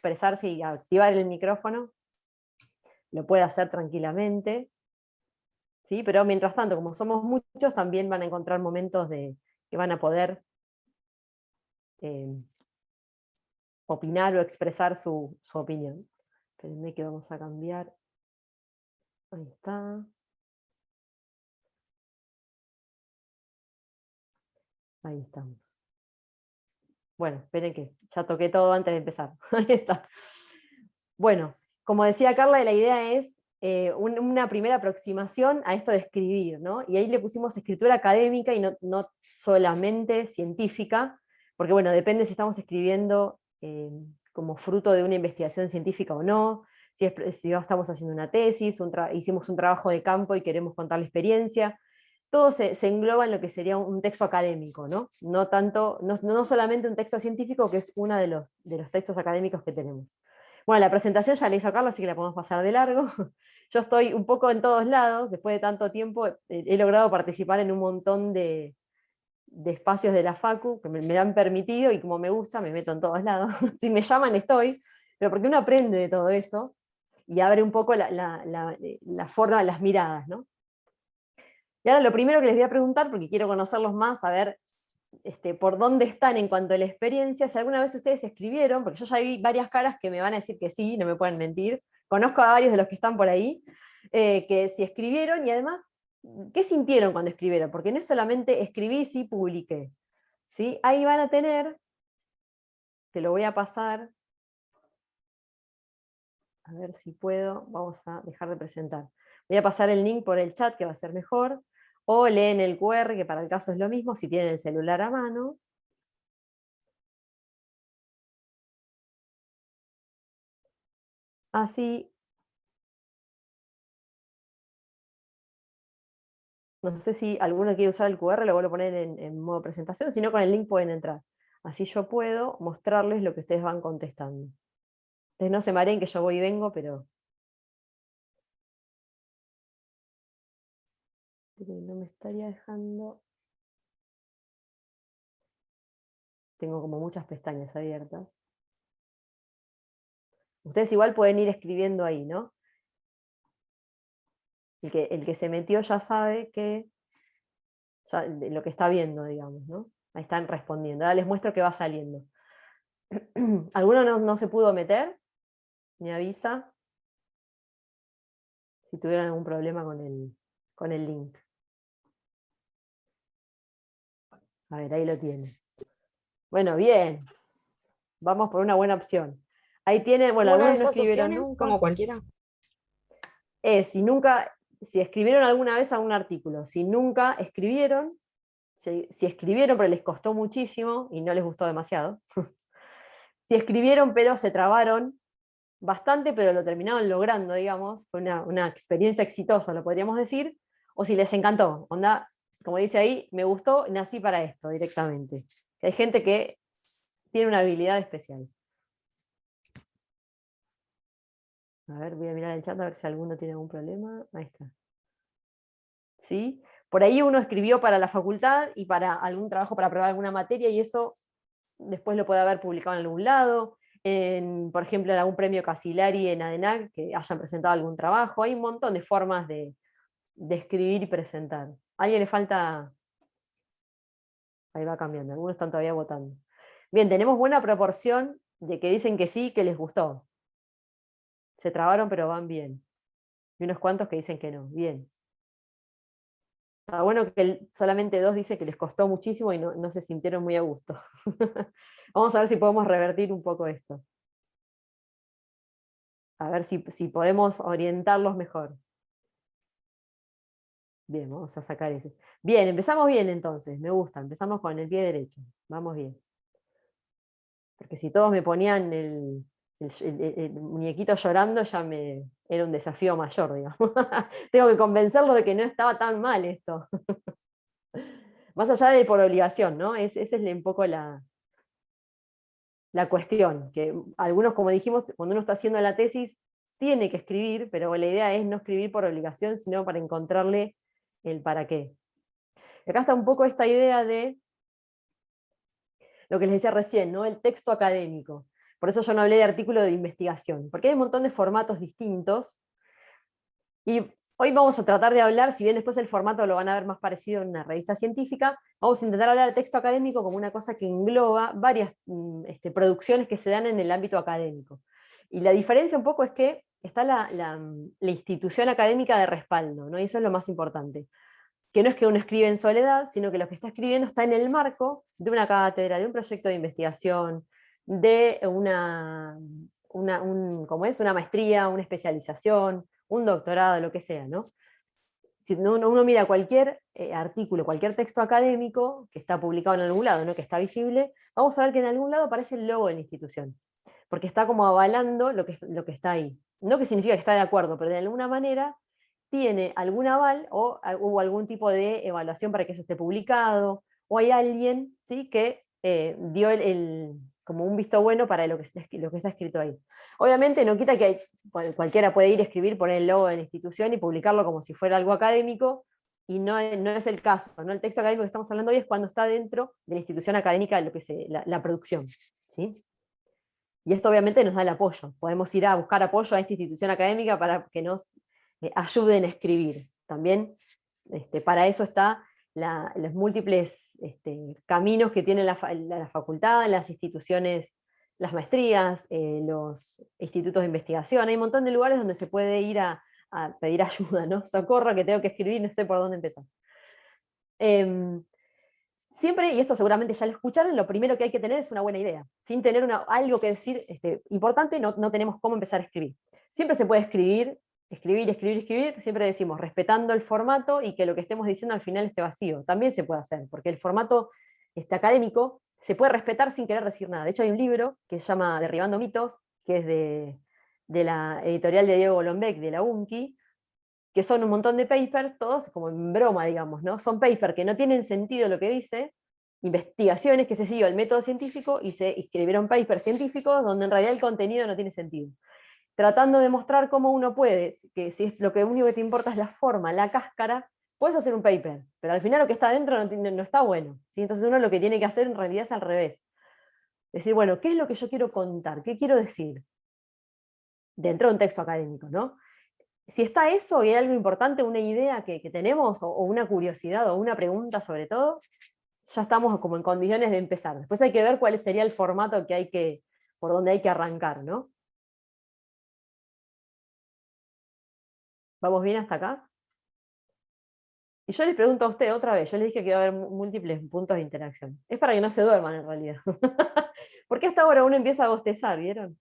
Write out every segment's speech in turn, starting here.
expresarse y activar el micrófono, lo puede hacer tranquilamente, ¿sí? Pero mientras tanto, como somos muchos, también van a encontrar momentos que van a poder opinar o expresar su opinión. Espérenme que vamos a cambiar. Ahí está. Ahí estamos. Bueno, esperen que ya toqué todo antes de empezar. Ahí está. Bueno, como decía Carla, la idea es una primera aproximación a esto de escribir, ¿no? Y ahí le pusimos escritura académica y no solamente científica, porque bueno, depende si estamos escribiendo como fruto de una investigación científica o no, si estamos haciendo una tesis, hicimos un trabajo de campo y queremos contar la experiencia. Todo se engloba en lo que sería un texto académico, ¿no? No solamente un texto científico, que es uno de los textos académicos que tenemos. Bueno, la presentación ya la hizo Carla, así que la podemos pasar de largo. Yo estoy un poco en todos lados, después de tanto tiempo he logrado participar en un montón de espacios de la Facu que me han permitido, y como me gusta, me meto en todos lados. Si me llaman estoy, pero porque uno aprende de todo eso y abre un poco la forma, las miradas, ¿no? Y ahora lo primero que les voy a preguntar, porque quiero conocerlos más, a ver por dónde están en cuanto a la experiencia, si alguna vez ustedes escribieron, porque yo ya vi varias caras que me van a decir que sí, no me pueden mentir, conozco a varios de los que están por ahí, que si escribieron, y además, ¿qué sintieron cuando escribieron? Porque no es solamente escribí, sí, publiqué. ¿Sí? Ahí van a tener, que lo voy a pasar, a ver si puedo, vamos a dejar de presentar. Voy a pasar el link por el chat, que va a ser mejor, o leen el QR, que para el caso es lo mismo, si tienen el celular a mano. Así, no sé si alguno quiere usar el QR, lo vuelvo a poner en modo presentación, si no con el link pueden entrar. Así yo puedo mostrarles lo que ustedes van contestando. Ustedes no se mareen que yo voy y vengo, pero no me estaría dejando. Tengo como muchas pestañas abiertas. Ustedes igual pueden ir escribiendo ahí, ¿no? El que se metió ya sabe que ya, lo que está viendo, digamos, ¿no? Ahí están respondiendo. Ahora les muestro que va saliendo. ¿Alguno no se pudo meter? ¿Me avisa? Si tuvieran algún problema con el link. A ver, ahí lo tiene. Bueno, bien. Vamos por una buena opción. Ahí tienen, bueno, Una de algunos no esas escribieron opciones, nunca. como cualquiera. Si escribieron alguna vez algún artículo, si nunca escribieron, si escribieron pero les costó muchísimo y no les gustó demasiado, si escribieron pero se trabaron bastante pero lo terminaron logrando, digamos, fue una experiencia exitosa, lo podríamos decir, o si les encantó, onda, como dice ahí, me gustó, nací para esto directamente. Hay gente que tiene una habilidad especial. A ver, voy a mirar el chat a ver si alguno tiene algún problema. Ahí está. ¿Sí? Por ahí uno escribió para la facultad y para algún trabajo para aprobar alguna materia, y eso después lo puede haber publicado en algún lado, por ejemplo, en algún premio Casilari en ADENAC, que hayan presentado algún trabajo. Hay un montón de formas de escribir y presentar. ¿A alguien le falta? Ahí va cambiando, algunos están todavía votando. Bien, tenemos buena proporción de que dicen que sí, que les gustó. Se trabaron pero van bien. Y unos cuantos que dicen que no. Bien. Está bueno que solamente 2 dicen que les costó muchísimo y no se sintieron muy a gusto. Vamos a ver si podemos revertir un poco esto. A ver si podemos orientarlos mejor. Bien, vamos a sacar ese. Bien, empezamos bien entonces, me gusta. Empezamos con el pie derecho. Vamos bien. Porque si todos me ponían el muñequito llorando, era un desafío mayor, digamos. Tengo que convencerlos de que no estaba tan mal esto. Más allá de por obligación, ¿no? Esa es un poco la cuestión. Que algunos, como dijimos, cuando uno está haciendo la tesis, tiene que escribir, pero la idea es no escribir por obligación, sino para encontrarle el para qué. Acá está un poco esta idea de lo que les decía recién, ¿no? El texto académico. Por eso yo no hablé de artículo de investigación, porque hay un montón de formatos distintos, y hoy vamos a tratar de hablar, si bien después el formato lo van a ver más parecido en una revista científica, vamos a intentar hablar de texto académico como una cosa que engloba varias producciones que se dan en el ámbito académico. Y la diferencia un poco es que está la institución académica de respaldo, ¿no? Y eso es lo más importante. Que no es que uno escribe en soledad, sino que lo que está escribiendo está en el marco de una cátedra, de un proyecto de investigación, de ¿cómo es? Una maestría, una especialización, un doctorado, lo que sea, ¿no? Si uno mira cualquier artículo, cualquier texto académico que está publicado en algún lado, ¿no? Que está visible, vamos a ver que en algún lado aparece el logo de la institución, porque está como avalando lo que está ahí. No que significa que está de acuerdo, pero de alguna manera tiene algún aval o hubo algún tipo de evaluación para que eso esté publicado, o hay alguien, ¿sí?, que dio como un visto bueno para lo que está escrito ahí. Obviamente no quita que cualquiera puede ir a escribir, poner el logo de la institución y publicarlo como si fuera algo académico, y no es el caso, ¿no? El texto académico que estamos hablando hoy es cuando está dentro de la institución académica, lo que es la producción, ¿sí? Y esto obviamente nos da el apoyo. Podemos ir a buscar apoyo a esta institución académica para que nos ayuden a escribir. También para eso está los múltiples caminos que tiene la facultad, las instituciones, las maestrías, los institutos de investigación. Hay un montón de lugares donde se puede ir a pedir ayuda, ¿no? Socorro, que tengo que escribir, no sé por dónde empezar. Siempre, y esto seguramente ya lo escucharon, lo primero que hay que tener es una buena idea. Sin tener algo que decir importante, no tenemos cómo empezar a escribir. Siempre se puede escribir, siempre decimos respetando el formato y que lo que estemos diciendo al final esté vacío. También se puede hacer, porque el formato académico se puede respetar sin querer decir nada. De hecho, hay un libro que se llama Derribando mitos, que es de la editorial de Diego Golombek, de la UNCI, que son un montón de papers, todos como en broma, digamos, ¿no? Son papers que no tienen sentido lo que dice, investigaciones que se siguió el método científico y se escribieron papers científicos donde en realidad el contenido no tiene sentido. Tratando de mostrar cómo uno puede, que si es lo que único que te importa es la forma, la cáscara, puedes hacer un paper, pero al final lo que está dentro no está bueno, ¿sí? Entonces uno lo que tiene que hacer en realidad es al revés. Decir, bueno, ¿qué es lo que yo quiero contar? ¿Qué quiero decir? Dentro de un texto académico, ¿no? Si está eso y hay algo importante, una idea que tenemos, o una curiosidad, o una pregunta sobre todo, ya estamos como en condiciones de empezar. Después hay que ver cuál sería el formato por donde hay que arrancar, ¿no? ¿Vamos bien hasta acá? Y yo les pregunto a usted otra vez, yo les dije que iba a haber múltiples puntos de interacción. Es para que no se duerman en realidad. Porque hasta ahora uno empieza a bostezar, ¿vieron?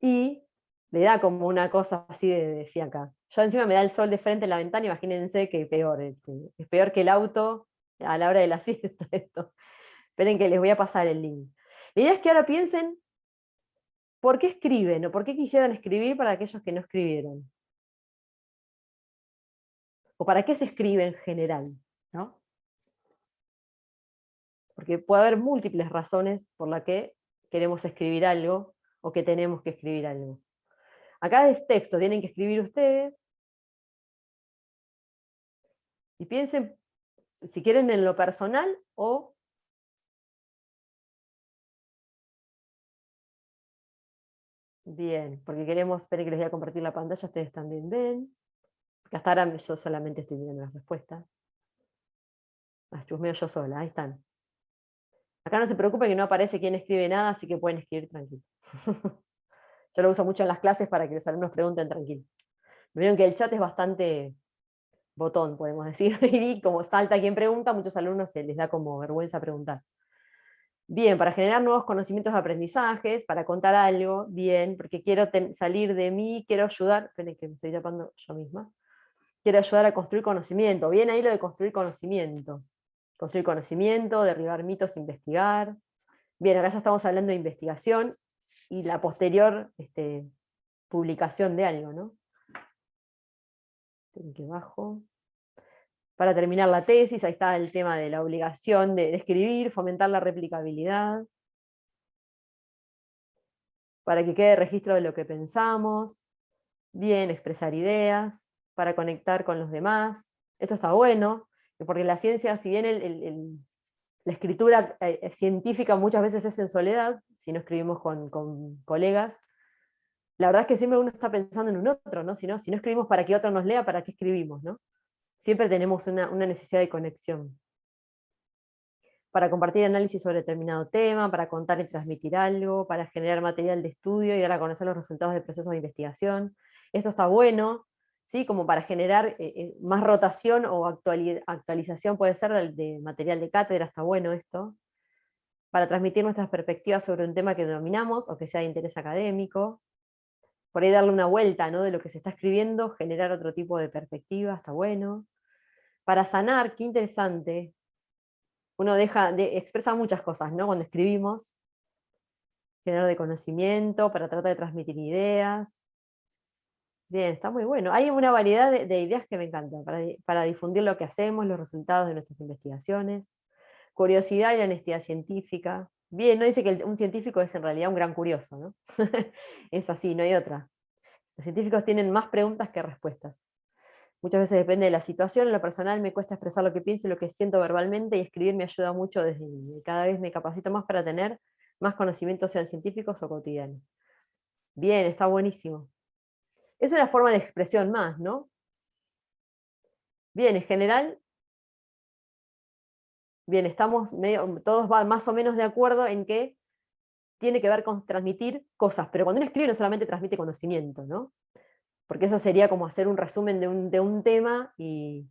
Y le da como una cosa así de fiaca. Yo encima me da el sol de frente en la ventana, imagínense que peor, es peor que el auto a la hora de la siesta esto. Esperen que les voy a pasar el link. La idea es que ahora piensen por qué escriben o por qué quisieran escribir para aquellos que no escribieron. O para qué se escribe en general, ¿no? Porque puede haber múltiples razones por las que queremos escribir algo o que tenemos que escribir algo. Acá es texto, tienen que escribir ustedes. Y piensen si quieren en lo personal o... Bien, porque queremos, esperen que les voy a compartir la pantalla, ustedes también ven. Porque hasta ahora yo solamente estoy viendo las respuestas. Las chusmeo yo sola, ahí están. Acá no se preocupen que no aparece quién escribe nada, así que pueden escribir tranquilo. Yo lo uso mucho en las clases para que los alumnos pregunten tranquilo. Vieron que el chat es bastante botón, podemos decir, y como salta quien pregunta, a muchos alumnos se les da como vergüenza preguntar. Bien, para generar nuevos conocimientos de aprendizajes, para contar algo, bien, porque quiero salir de mí, quiero ayudar, esperen que me estoy tapando yo misma, quiero ayudar a construir conocimiento, bien ahí lo de construir conocimiento. Construir conocimiento, derribar mitos, investigar. Bien, acá ya estamos hablando de investigación y la posterior publicación de algo, ¿no? Que bajo. Para terminar la tesis, ahí está el tema de la obligación de escribir, fomentar la replicabilidad, para que quede registro de lo que pensamos, bien, expresar ideas, para conectar con los demás. Esto está bueno, porque la ciencia, si bien La escritura científica muchas veces es en soledad, si no escribimos con colegas. La verdad es que siempre uno está pensando en un otro, ¿no? Si no escribimos para que otro nos lea, ¿para qué escribimos, no? Siempre tenemos una necesidad de conexión. Para compartir análisis sobre determinado tema, para contar y transmitir algo, para generar material de estudio y dar a conocer los resultados del proceso de investigación. Esto está bueno, ¿sí? Como para generar más rotación o actualización, puede ser, de material de cátedra, está bueno esto. Para transmitir nuestras perspectivas sobre un tema que dominamos o que sea de interés académico. Por ahí darle una vuelta, ¿no?, de lo que se está escribiendo, generar otro tipo de perspectiva, está bueno. Para sanar, qué interesante. Uno expresa muchas cosas, ¿no?, cuando escribimos. Generar de conocimiento, para tratar de transmitir ideas. Bien, está muy bueno. Hay una variedad de ideas que me encantan, para difundir lo que hacemos, los resultados de nuestras investigaciones. Curiosidad y la honestidad científica. Bien, no dice que un científico es en realidad un gran curioso, ¿no? Es así, no hay otra. Los científicos tienen más preguntas que respuestas. Muchas veces depende de la situación. En lo personal me cuesta expresar lo que pienso y lo que siento verbalmente, y escribir me ayuda mucho cada vez me capacito más para tener más conocimientos, sean científicos o cotidianos. Bien, está buenísimo. Es una forma de expresión más, ¿no? Bien, en general, bien, estamos todos más o menos de acuerdo en que tiene que ver con transmitir cosas, pero cuando uno escribe no solamente transmite conocimiento, ¿no? Porque eso sería como hacer un resumen de un tema y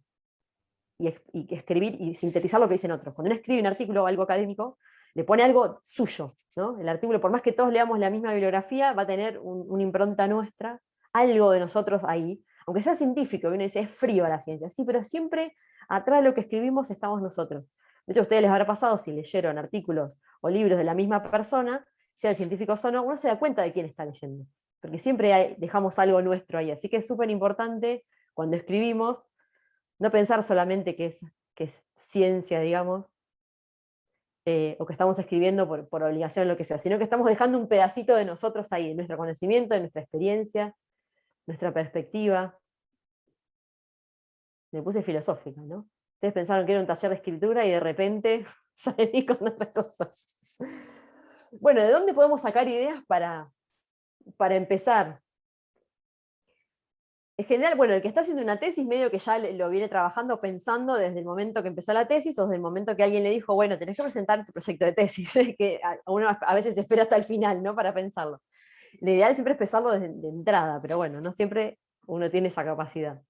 escribir y sintetizar lo que dicen otros. Cuando uno escribe un artículo o algo académico, le pone algo suyo, ¿no? El artículo, por más que todos leamos la misma bibliografía, va a tener una impronta nuestra, algo de nosotros ahí, aunque sea científico, uno dice, es frío la ciencia, sí, pero siempre atrás de lo que escribimos estamos nosotros. De hecho, a ustedes les habrá pasado, si leyeron artículos o libros de la misma persona, sean científicos o no, uno se da cuenta de quién está leyendo, porque siempre dejamos algo nuestro ahí, así que es súper importante cuando escribimos no pensar solamente que es ciencia, digamos, o que estamos escribiendo por obligación, lo que sea, sino que estamos dejando un pedacito de nosotros ahí, de nuestro conocimiento, de nuestra experiencia, nuestra perspectiva. Me puse filosófica, ¿no? Ustedes pensaron que era un taller de escritura y de repente salí con otra cosa. Bueno, ¿de dónde podemos sacar ideas para empezar? En general, bueno, el que está haciendo una tesis medio que ya lo viene trabajando, pensando desde el momento que empezó la tesis o desde el momento que alguien le dijo, bueno, tenés que presentar tu proyecto de tesis, que uno a veces espera hasta el final, ¿no?, para pensarlo. Lo ideal siempre es pensarlo de entrada, pero bueno, no siempre uno tiene esa capacidad.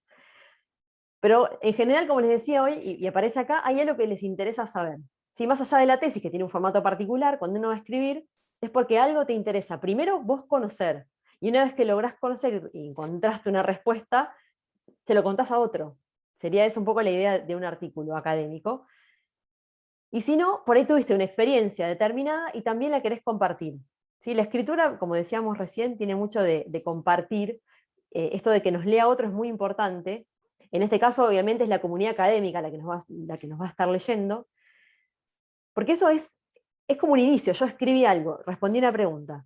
Pero en general, como les decía hoy, y aparece acá, hay algo que les interesa saber. Si más allá de la tesis, que tiene un formato particular, cuando uno va a escribir, es porque algo te interesa. Primero, vos conocer. Y una vez que lográs conocer y encontraste una respuesta, se lo contás a otro. Sería esa un poco la idea de un artículo académico. Y si no, por ahí tuviste una experiencia determinada y también la querés compartir. ¿Sí? La escritura, como decíamos recién, tiene mucho de compartir. Esto de que nos lea otro es muy importante. En este caso, obviamente, es la comunidad académica la que nos va a estar leyendo. Porque eso es como un inicio. Yo escribí algo, respondí una pregunta.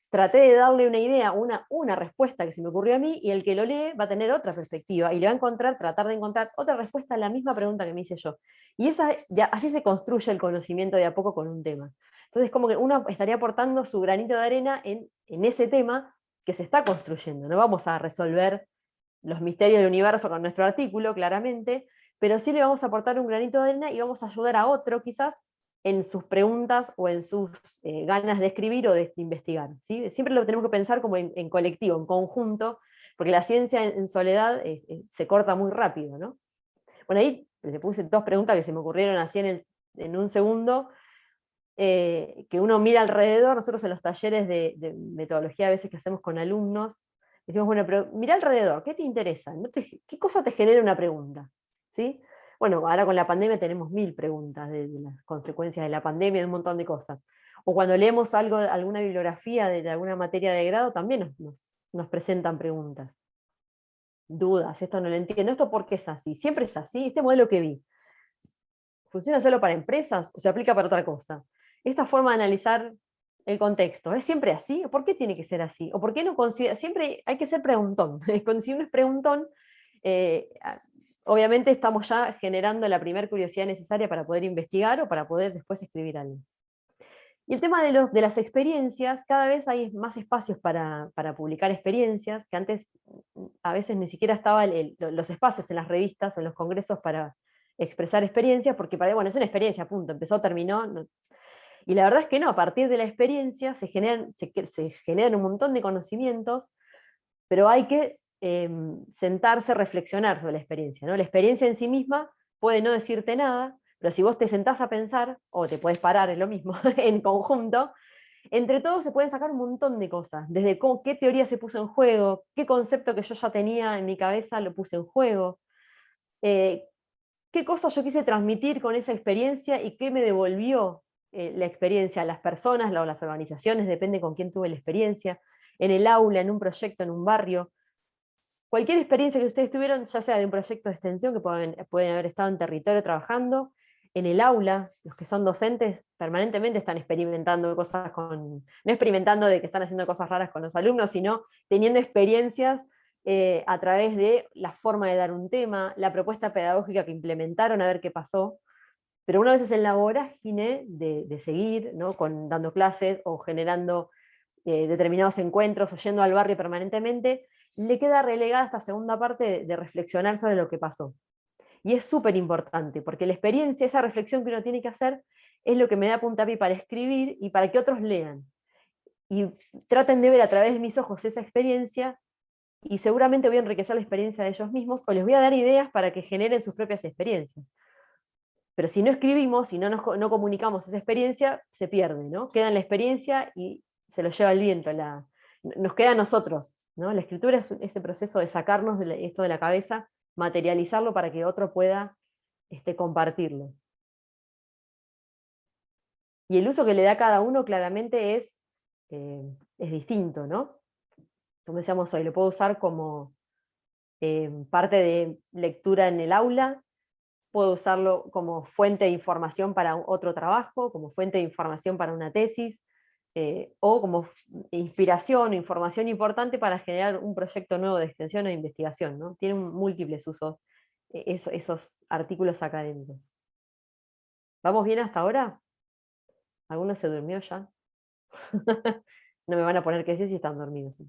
Traté de darle una idea, una respuesta que se me ocurrió a mí, y el que lo lee va a tener otra perspectiva, y le va a tratar de encontrar otra respuesta a la misma pregunta que me hice yo. Y así se construye el conocimiento de a poco con un tema. Entonces, como que uno estaría aportando su granito de arena en ese tema que se está construyendo. No vamos a resolver los misterios del universo con nuestro artículo, claramente, pero sí le vamos a aportar un granito de arena y vamos a ayudar a otro, quizás, en sus preguntas o en sus ganas de escribir o de investigar. ¿Sí? Siempre lo tenemos que pensar como en colectivo, en conjunto, porque la ciencia en soledad se corta muy rápido, ¿no? Bueno, ahí le puse dos preguntas que se me ocurrieron así en un segundo, que uno mira alrededor. Nosotros en los talleres de metodología a veces que hacemos con alumnos, decimos, bueno, pero mira alrededor, ¿qué te interesa? ¿Qué cosa te genera una pregunta? ¿Sí? Bueno, ahora con la pandemia tenemos 1000 preguntas de las consecuencias de la pandemia, de un montón de cosas. O cuando leemos alguna bibliografía de alguna materia de grado, también nos presentan preguntas. Dudas, esto no lo entiendo, esto por qué es así, siempre es así, este modelo que vi, ¿funciona solo para empresas o se aplica para otra cosa? Esta forma de analizar el contexto, ¿es siempre así? ¿O por qué tiene que ser así? ¿O por qué no considera? Siempre hay que ser preguntón. Si uno es preguntón, obviamente estamos ya generando la primera curiosidad necesaria para poder investigar o para poder después escribir algo. Y el tema de las experiencias, cada vez hay más espacios para publicar experiencias, que antes a veces ni siquiera estaban los espacios en las revistas o en los congresos para expresar experiencias, porque bueno, es una experiencia, punto, empezó, terminó. No. Y la verdad es que no, a partir de la experiencia se generan un montón de conocimientos, pero hay que sentarse, reflexionar sobre la experiencia, ¿no? La experiencia en sí misma puede no decirte nada, pero si vos te sentás a pensar, o te puedes parar, es lo mismo, en conjunto, entre todos se pueden sacar un montón de cosas, desde qué teoría se puso en juego, qué concepto que yo ya tenía en mi cabeza lo puse en juego, qué cosas yo quise transmitir con esa experiencia y qué me devolvió la experiencia a las personas o las organizaciones, depende con quién tuve la experiencia, en el aula, en un proyecto, en un barrio. Cualquier experiencia que ustedes tuvieron, ya sea de un proyecto de extensión, que pueden haber estado en territorio trabajando, en el aula, los que son docentes permanentemente están experimentando cosas no experimentando de que están haciendo cosas raras con los alumnos, sino teniendo experiencias a través de la forma de dar un tema, la propuesta pedagógica que implementaron, a ver qué pasó. Pero una vez es en la vorágine de seguir, ¿no? Dando clases o generando determinados encuentros o yendo al barrio permanentemente, le queda relegada esta segunda parte de reflexionar sobre lo que pasó. Y es súper importante, porque la experiencia, esa reflexión que uno tiene que hacer, es lo que me da puntapié para escribir y para que otros lean. Y traten de ver a través de mis ojos esa experiencia, y seguramente voy a enriquecer la experiencia de ellos mismos, o les voy a dar ideas para que generen sus propias experiencias. Pero si no escribimos, si no comunicamos esa experiencia, se pierde, ¿no? Queda en la experiencia y se lo lleva el viento, nos queda a nosotros, ¿no? La escritura es ese proceso de sacarnos esto de la cabeza, materializarlo para que otro pueda compartirlo. Y el uso que le da cada uno claramente es distinto, ¿no? Como decíamos hoy, lo puedo usar como parte de lectura en el aula, puedo usarlo como fuente de información para otro trabajo, como fuente de información para una tesis, o como inspiración o información importante para generar un proyecto nuevo de extensión o de investigación, ¿no? Tienen múltiples usos esos artículos académicos. ¿Vamos bien hasta ahora? ¿Alguno se durmió ya? No me van a poner que sí si están dormidos. Si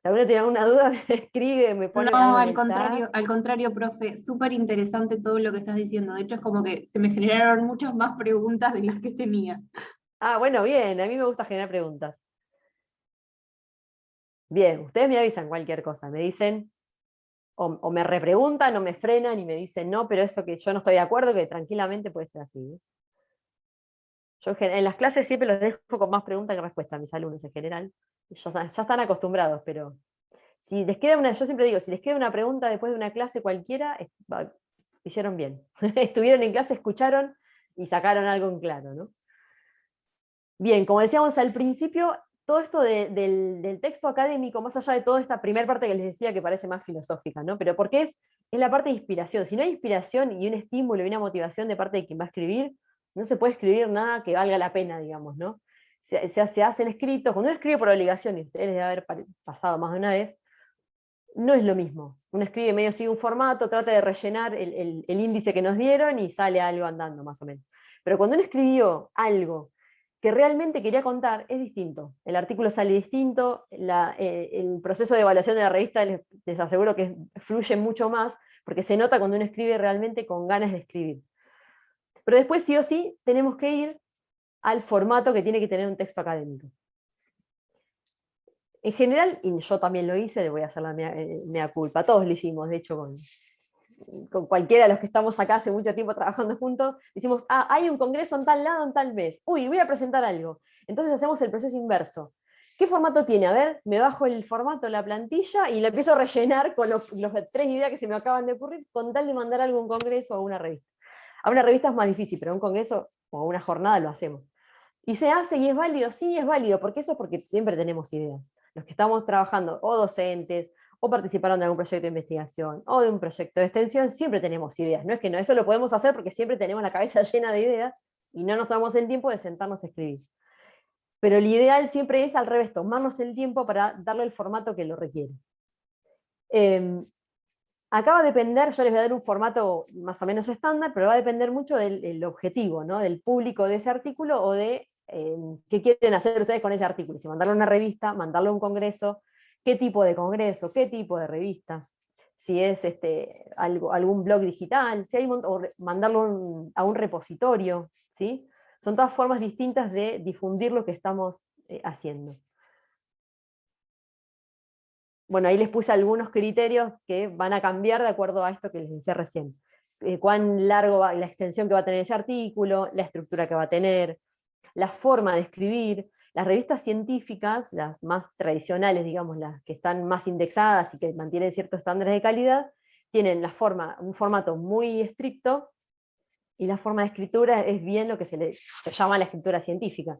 alguno tiene alguna duda, me escribe, me pone No, algo en el chat. al contrario, profe, súper interesante todo lo que estás diciendo. De hecho, es como que se me generaron muchas más preguntas de las que tenía. Ah, bueno, bien, a mí me gusta generar preguntas. Bien, ustedes me avisan cualquier cosa, me dicen, o me repreguntan, o me frenan y me dicen, no, pero eso que yo no estoy de acuerdo, que tranquilamente puede ser así. ¿Eh? Yo en las clases siempre los dejo con más preguntas que respuestas a mis alumnos en general. Ya están acostumbrados, pero si les queda yo siempre digo, si les queda una pregunta después de una clase cualquiera, hicieron bien. Estuvieron en clase, escucharon y sacaron algo en claro, ¿no? Bien, como decíamos al principio, todo esto del texto académico, más allá de toda esta primera parte que les decía que parece más filosófica, ¿no? Pero porque es la parte de inspiración. Si no hay inspiración y un estímulo y una motivación de parte de quien va a escribir, no se puede escribir nada que valga la pena, digamos, ¿no? Se hacen escritos, cuando uno escribe por obligación, y ustedes debe haber pasado más de una vez, no es lo mismo. Uno escribe medio sigue un formato, trata de rellenar el índice que nos dieron y sale algo andando, más o menos. Pero cuando uno escribió algo que realmente quería contar, es distinto. El artículo sale distinto, el proceso de evaluación de la revista les aseguro que fluye mucho más, porque se nota cuando uno escribe realmente con ganas de escribir. Pero después sí o sí tenemos que ir al formato que tiene que tener un texto académico. En general, y yo también lo hice, voy a hacer la mea culpa, todos lo hicimos, de hecho con cualquiera de los que estamos acá hace mucho tiempo trabajando juntos, decimos, hay un congreso en tal lado, en tal mes, uy, voy a presentar algo. Entonces hacemos el proceso inverso. ¿Qué formato tiene? A ver, me bajo el formato, la plantilla, y la empiezo a rellenar con los 3 ideas que se me acaban de ocurrir, con tal de mandar algo a un congreso o a una revista. A una revista es más difícil, pero a un congreso o a una jornada lo hacemos. ¿Y se hace y es válido? Sí, es válido, porque eso es porque siempre tenemos ideas. Los que estamos trabajando, o docentes, o participaron de algún proyecto de investigación, o de un proyecto de extensión, siempre tenemos ideas. No es que no, eso lo podemos hacer porque siempre tenemos la cabeza llena de ideas y no nos tomamos el tiempo de sentarnos a escribir. Pero el ideal siempre es al revés, tomarnos el tiempo para darle el formato que lo requiere. Acá va a depender, yo les voy a dar un formato más o menos estándar, pero va a depender mucho del objetivo, ¿no? Del público de ese artículo o de qué quieren hacer ustedes con ese artículo. Si mandarlo a una revista, mandarlo a un congreso, qué tipo de congreso, qué tipo de revista, si es algún blog digital, si hay, o mandarlo a un repositorio, ¿sí? Son todas formas distintas de difundir lo que estamos haciendo. Bueno, ahí les puse algunos criterios que van a cambiar de acuerdo a esto que les decía recién. Cuán largo va la extensión que va a tener ese artículo, la estructura que va a tener, la forma de escribir. Las revistas científicas, las más tradicionales, digamos, las que están más indexadas y que mantienen ciertos estándares de calidad, tienen un formato muy estricto, y la forma de escritura es bien lo que se llama la escritura científica.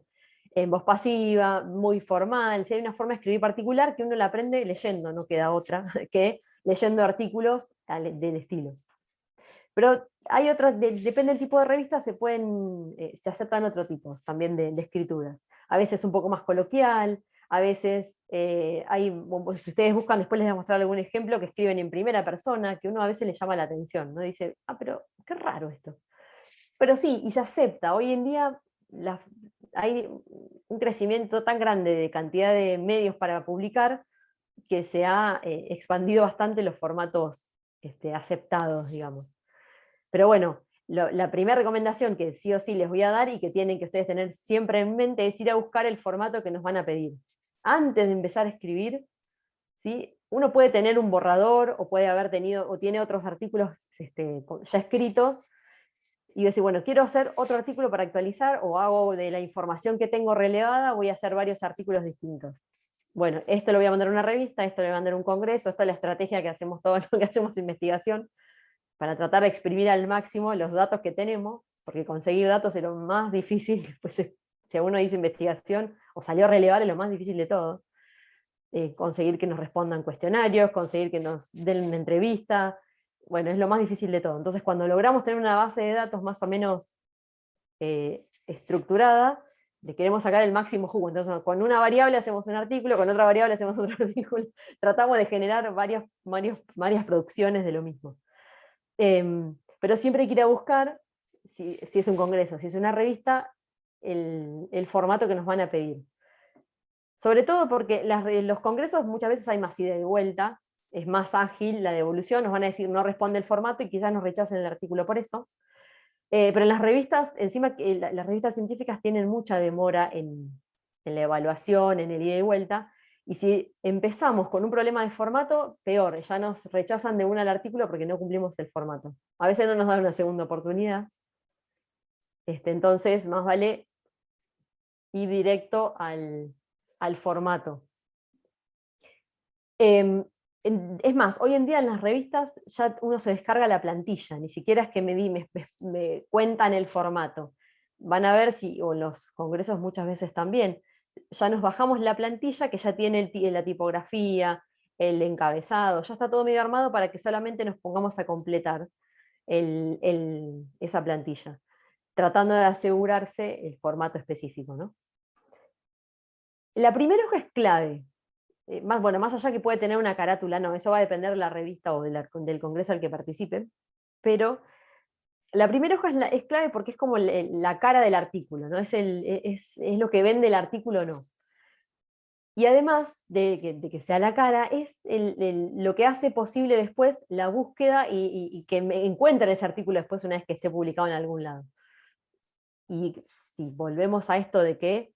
En voz pasiva, muy formal, si hay una forma de escribir particular que uno la aprende leyendo, no queda otra que leyendo artículos del estilo. Pero hay otras, depende del tipo de revista, se aceptan otros tipos también de escrituras. A veces un poco más coloquial, a veces si ustedes buscan, después les voy a mostrar algún ejemplo, que escriben en primera persona, que uno a veces le llama la atención, ¿no? Dice, pero qué raro esto. Pero sí, y se acepta. Hoy en día hay un crecimiento tan grande de cantidad de medios para publicar que se ha expandido bastante los formatos aceptados, digamos. Pero bueno, la primera recomendación que sí o sí les voy a dar y que tienen que ustedes tener siempre en mente es ir a buscar el formato que nos van a pedir. Antes de empezar a escribir, ¿sí? Uno puede tener un borrador o puede haber tenido o tiene otros artículos ya escritos y decir, bueno, quiero hacer otro artículo para actualizar o hago de la información que tengo relevada, voy a hacer varios artículos distintos. Bueno, esto lo voy a mandar a una revista, esto lo voy a mandar a un congreso, esta es la estrategia que hacemos todo lo que hacemos investigación, para tratar de exprimir al máximo los datos que tenemos, porque conseguir datos es lo más difícil, pues si uno hizo investigación o salió a relevar es lo más difícil de todo. Conseguir que nos respondan cuestionarios, conseguir que nos den una entrevista, bueno, es lo más difícil de todo. Entonces, cuando logramos tener una base de datos más o menos estructurada, le queremos sacar el máximo jugo. Entonces, con una variable hacemos un artículo, con otra variable hacemos otro artículo. Tratamos de generar varias producciones de lo mismo. Pero siempre hay que ir a buscar, si es un congreso, si es una revista, el formato que nos van a pedir. Sobre todo porque los congresos muchas veces hay más ida y vuelta, es más ágil la devolución, nos van a decir no responde el formato y quizás nos rechacen el artículo por eso. Pero en las revistas, encima las revistas científicas tienen mucha demora en la evaluación, en el ida y vuelta, y si empezamos con un problema de formato, peor, ya nos rechazan de una al artículo porque no cumplimos el formato. A veces no nos dan una segunda oportunidad, entonces más vale ir directo al formato. Es más, hoy en día en las revistas ya uno se descarga la plantilla, ni siquiera es que me cuentan el formato. Van a ver o los congresos muchas veces también, ya nos bajamos la plantilla que ya tiene la tipografía, el encabezado, ya está todo medio armado para que solamente nos pongamos a completar esa plantilla, tratando de asegurarse el formato específico, ¿no? La primera hoja es clave. Más allá que puede tener una carátula, no, eso va a depender de la revista o del congreso al que participe, pero la primera hoja es clave porque es como la cara del artículo, ¿no? Es lo que vende el artículo o no. Y además de que sea la cara, es lo que hace posible después la búsqueda y que me encuentren ese artículo después una vez que esté publicado en algún lado. Y si volvemos a esto de que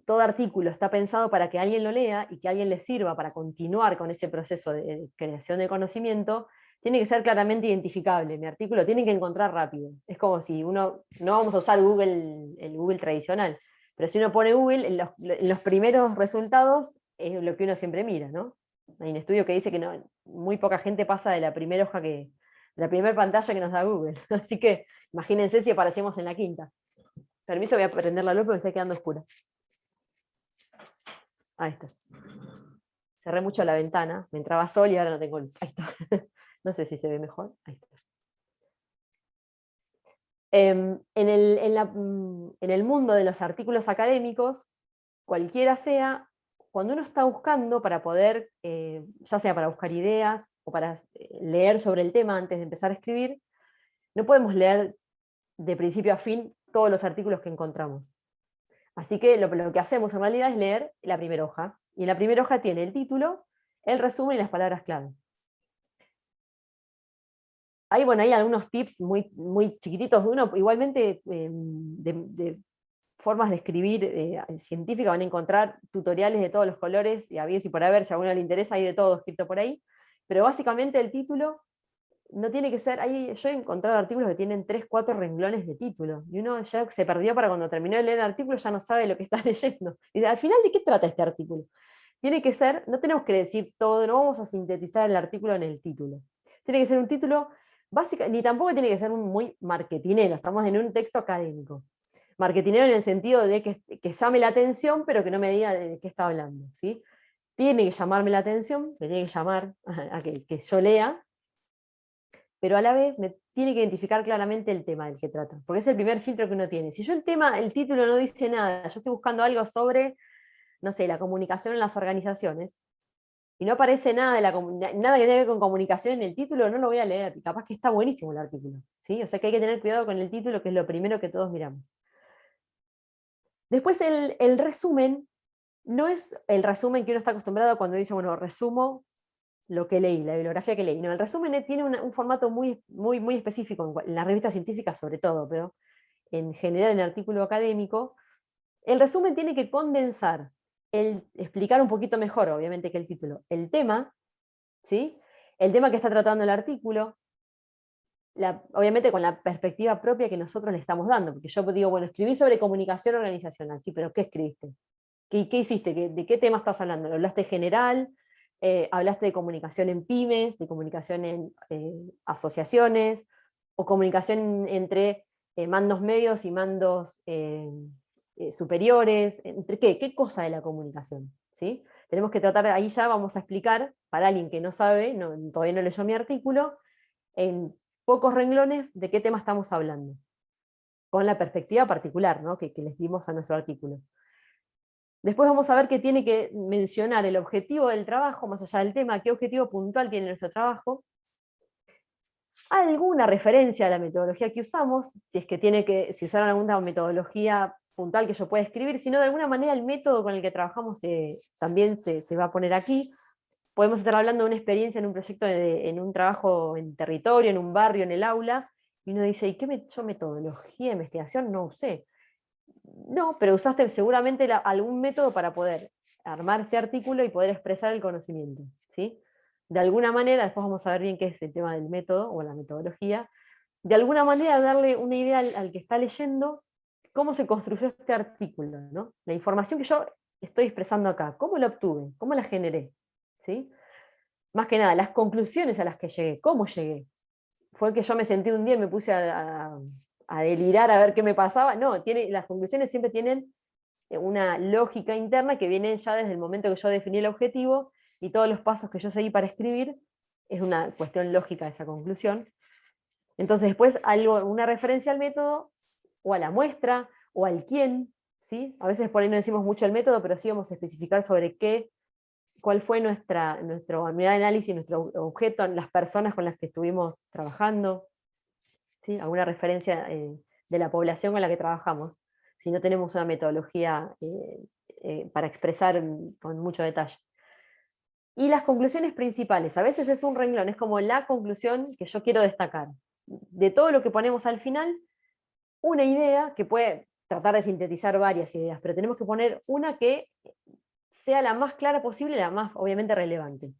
todo artículo está pensado para que alguien lo lea y que a alguien le sirva para continuar con ese proceso de creación de conocimiento, tiene que ser claramente identificable. Mi artículo tiene que encontrar rápido. Es como si no vamos a usar Google, el Google tradicional, pero si uno pone Google, en los primeros resultados es lo que uno siempre mira, ¿no? Hay un estudio que dice que muy poca gente pasa de la primera hoja de la primera pantalla que nos da Google. Así que imagínense si aparecemos en la quinta. Permiso, voy a prender la luz porque está quedando oscura. Ahí está. Cerré mucho la ventana, me entraba sol y ahora no tengo luz. Ahí está. No sé si se ve mejor. Ahí está. En el mundo de los artículos académicos, cualquiera sea, cuando uno está buscando para poder, ya sea para buscar ideas o para leer sobre el tema antes de empezar a escribir, no podemos leer de principio a fin todos los artículos que encontramos. Así que lo que hacemos en realidad es leer la primera hoja, y en la primera hoja tiene el título, el resumen y las palabras clave. Hay, bueno, hay algunos tips muy, muy chiquititos. Uno, igualmente, de formas de escribir científica, van a encontrar tutoriales de todos los colores, y habidos y por haber, si a uno le interesa, hay de todo escrito por ahí. Pero básicamente el título no tiene que ser, yo he encontrado artículos que tienen 3, 4 renglones de título, y uno ya se perdió para cuando terminó de leer el artículo, ya no sabe lo que está leyendo. Y al final, ¿de qué trata este artículo? Tiene que ser, no tenemos que decir todo, no vamos a sintetizar el artículo en el título. Tiene que ser un título básico, ni tampoco tiene que ser un muy marketinero, estamos en un texto académico. Marketinero en el sentido de que llame la atención, pero que no me diga de qué está hablando, ¿sí? Tiene que llamarme la atención, me tiene que llamar a que yo lea, pero a la vez me tiene que identificar claramente el tema del que trata, porque es el primer filtro que uno tiene. Si yo el título no dice nada, yo estoy buscando algo sobre, no sé, la comunicación en las organizaciones, y no aparece nada, nada que tenga que ver con comunicación en el título, no lo voy a leer, y capaz que está buenísimo el artículo, ¿sí? O sea que hay que tener cuidado con el título, que es lo primero que todos miramos. Después el resumen, no es el resumen que uno está acostumbrado cuando dice, bueno, resumo lo que leí, la bibliografía que leí. No, el resumen tiene un formato muy, muy, muy específico, en las revistas científicas sobre todo, pero en general en el artículo académico, el resumen tiene que condensar, explicar un poquito mejor, obviamente, que el título, el tema, ¿sí? El tema que está tratando el artículo, obviamente con la perspectiva propia que nosotros le estamos dando, porque yo digo, bueno, escribí sobre comunicación organizacional, sí, pero ¿qué escribiste? ¿Qué hiciste? ¿De qué tema estás hablando? ¿Hablaste general? ¿Hablaste de comunicación en pymes, de comunicación en asociaciones, o comunicación entre mandos medios y mandos superiores? ¿Entre qué? ¿Qué cosa de la comunicación? ¿Sí? Tenemos que tratar, ahí ya vamos a explicar, para alguien que no sabe, todavía no leyó mi artículo, en pocos renglones de qué tema estamos hablando, con la perspectiva particular, ¿no? que les dimos a nuestro artículo. Después vamos a ver que tiene que mencionar el objetivo del trabajo, más allá del tema, qué objetivo puntual tiene nuestro trabajo, alguna referencia a la metodología que usamos, si es que si usaron alguna metodología puntual que yo pueda escribir, sino de alguna manera el método con el que trabajamos también se va a poner aquí. Podemos estar hablando de una experiencia en un proyecto, en un trabajo en territorio, en un barrio, en el aula, y uno dice, ¿y qué yo metodología de investigación no usé? No, pero usaste seguramente algún método para poder armar este artículo y poder expresar el conocimiento, ¿sí? De alguna manera, después vamos a ver bien qué es el tema del método o la metodología, de alguna manera darle una idea al que está leyendo cómo se construyó este artículo, ¿no? La información que yo estoy expresando acá, cómo la obtuve, cómo la generé, ¿sí? Más que nada, las conclusiones a las que llegué, cómo llegué. Fue que yo me sentí un día y me puse a delirar a ver qué me pasaba. No, las conclusiones siempre tienen una lógica interna que viene ya desde el momento que yo definí el objetivo, y todos los pasos que yo seguí para escribir es una cuestión lógica de esa conclusión. Entonces después una referencia al método, o a la muestra, o al quién, ¿sí? A veces por ahí no decimos mucho el método, pero sí vamos a especificar sobre cuál fue nuestra unidad de análisis, nuestro objeto, las personas con las que estuvimos trabajando, ¿sí? Alguna referencia de la población con la que trabajamos, si no tenemos una metodología para expresar con mucho detalle. Y las conclusiones principales, a veces es un renglón, es como la conclusión que yo quiero destacar. De todo lo que ponemos al final, una idea que puede tratar de sintetizar varias ideas, pero tenemos que poner una que sea la más clara posible y la más, obviamente, relevante.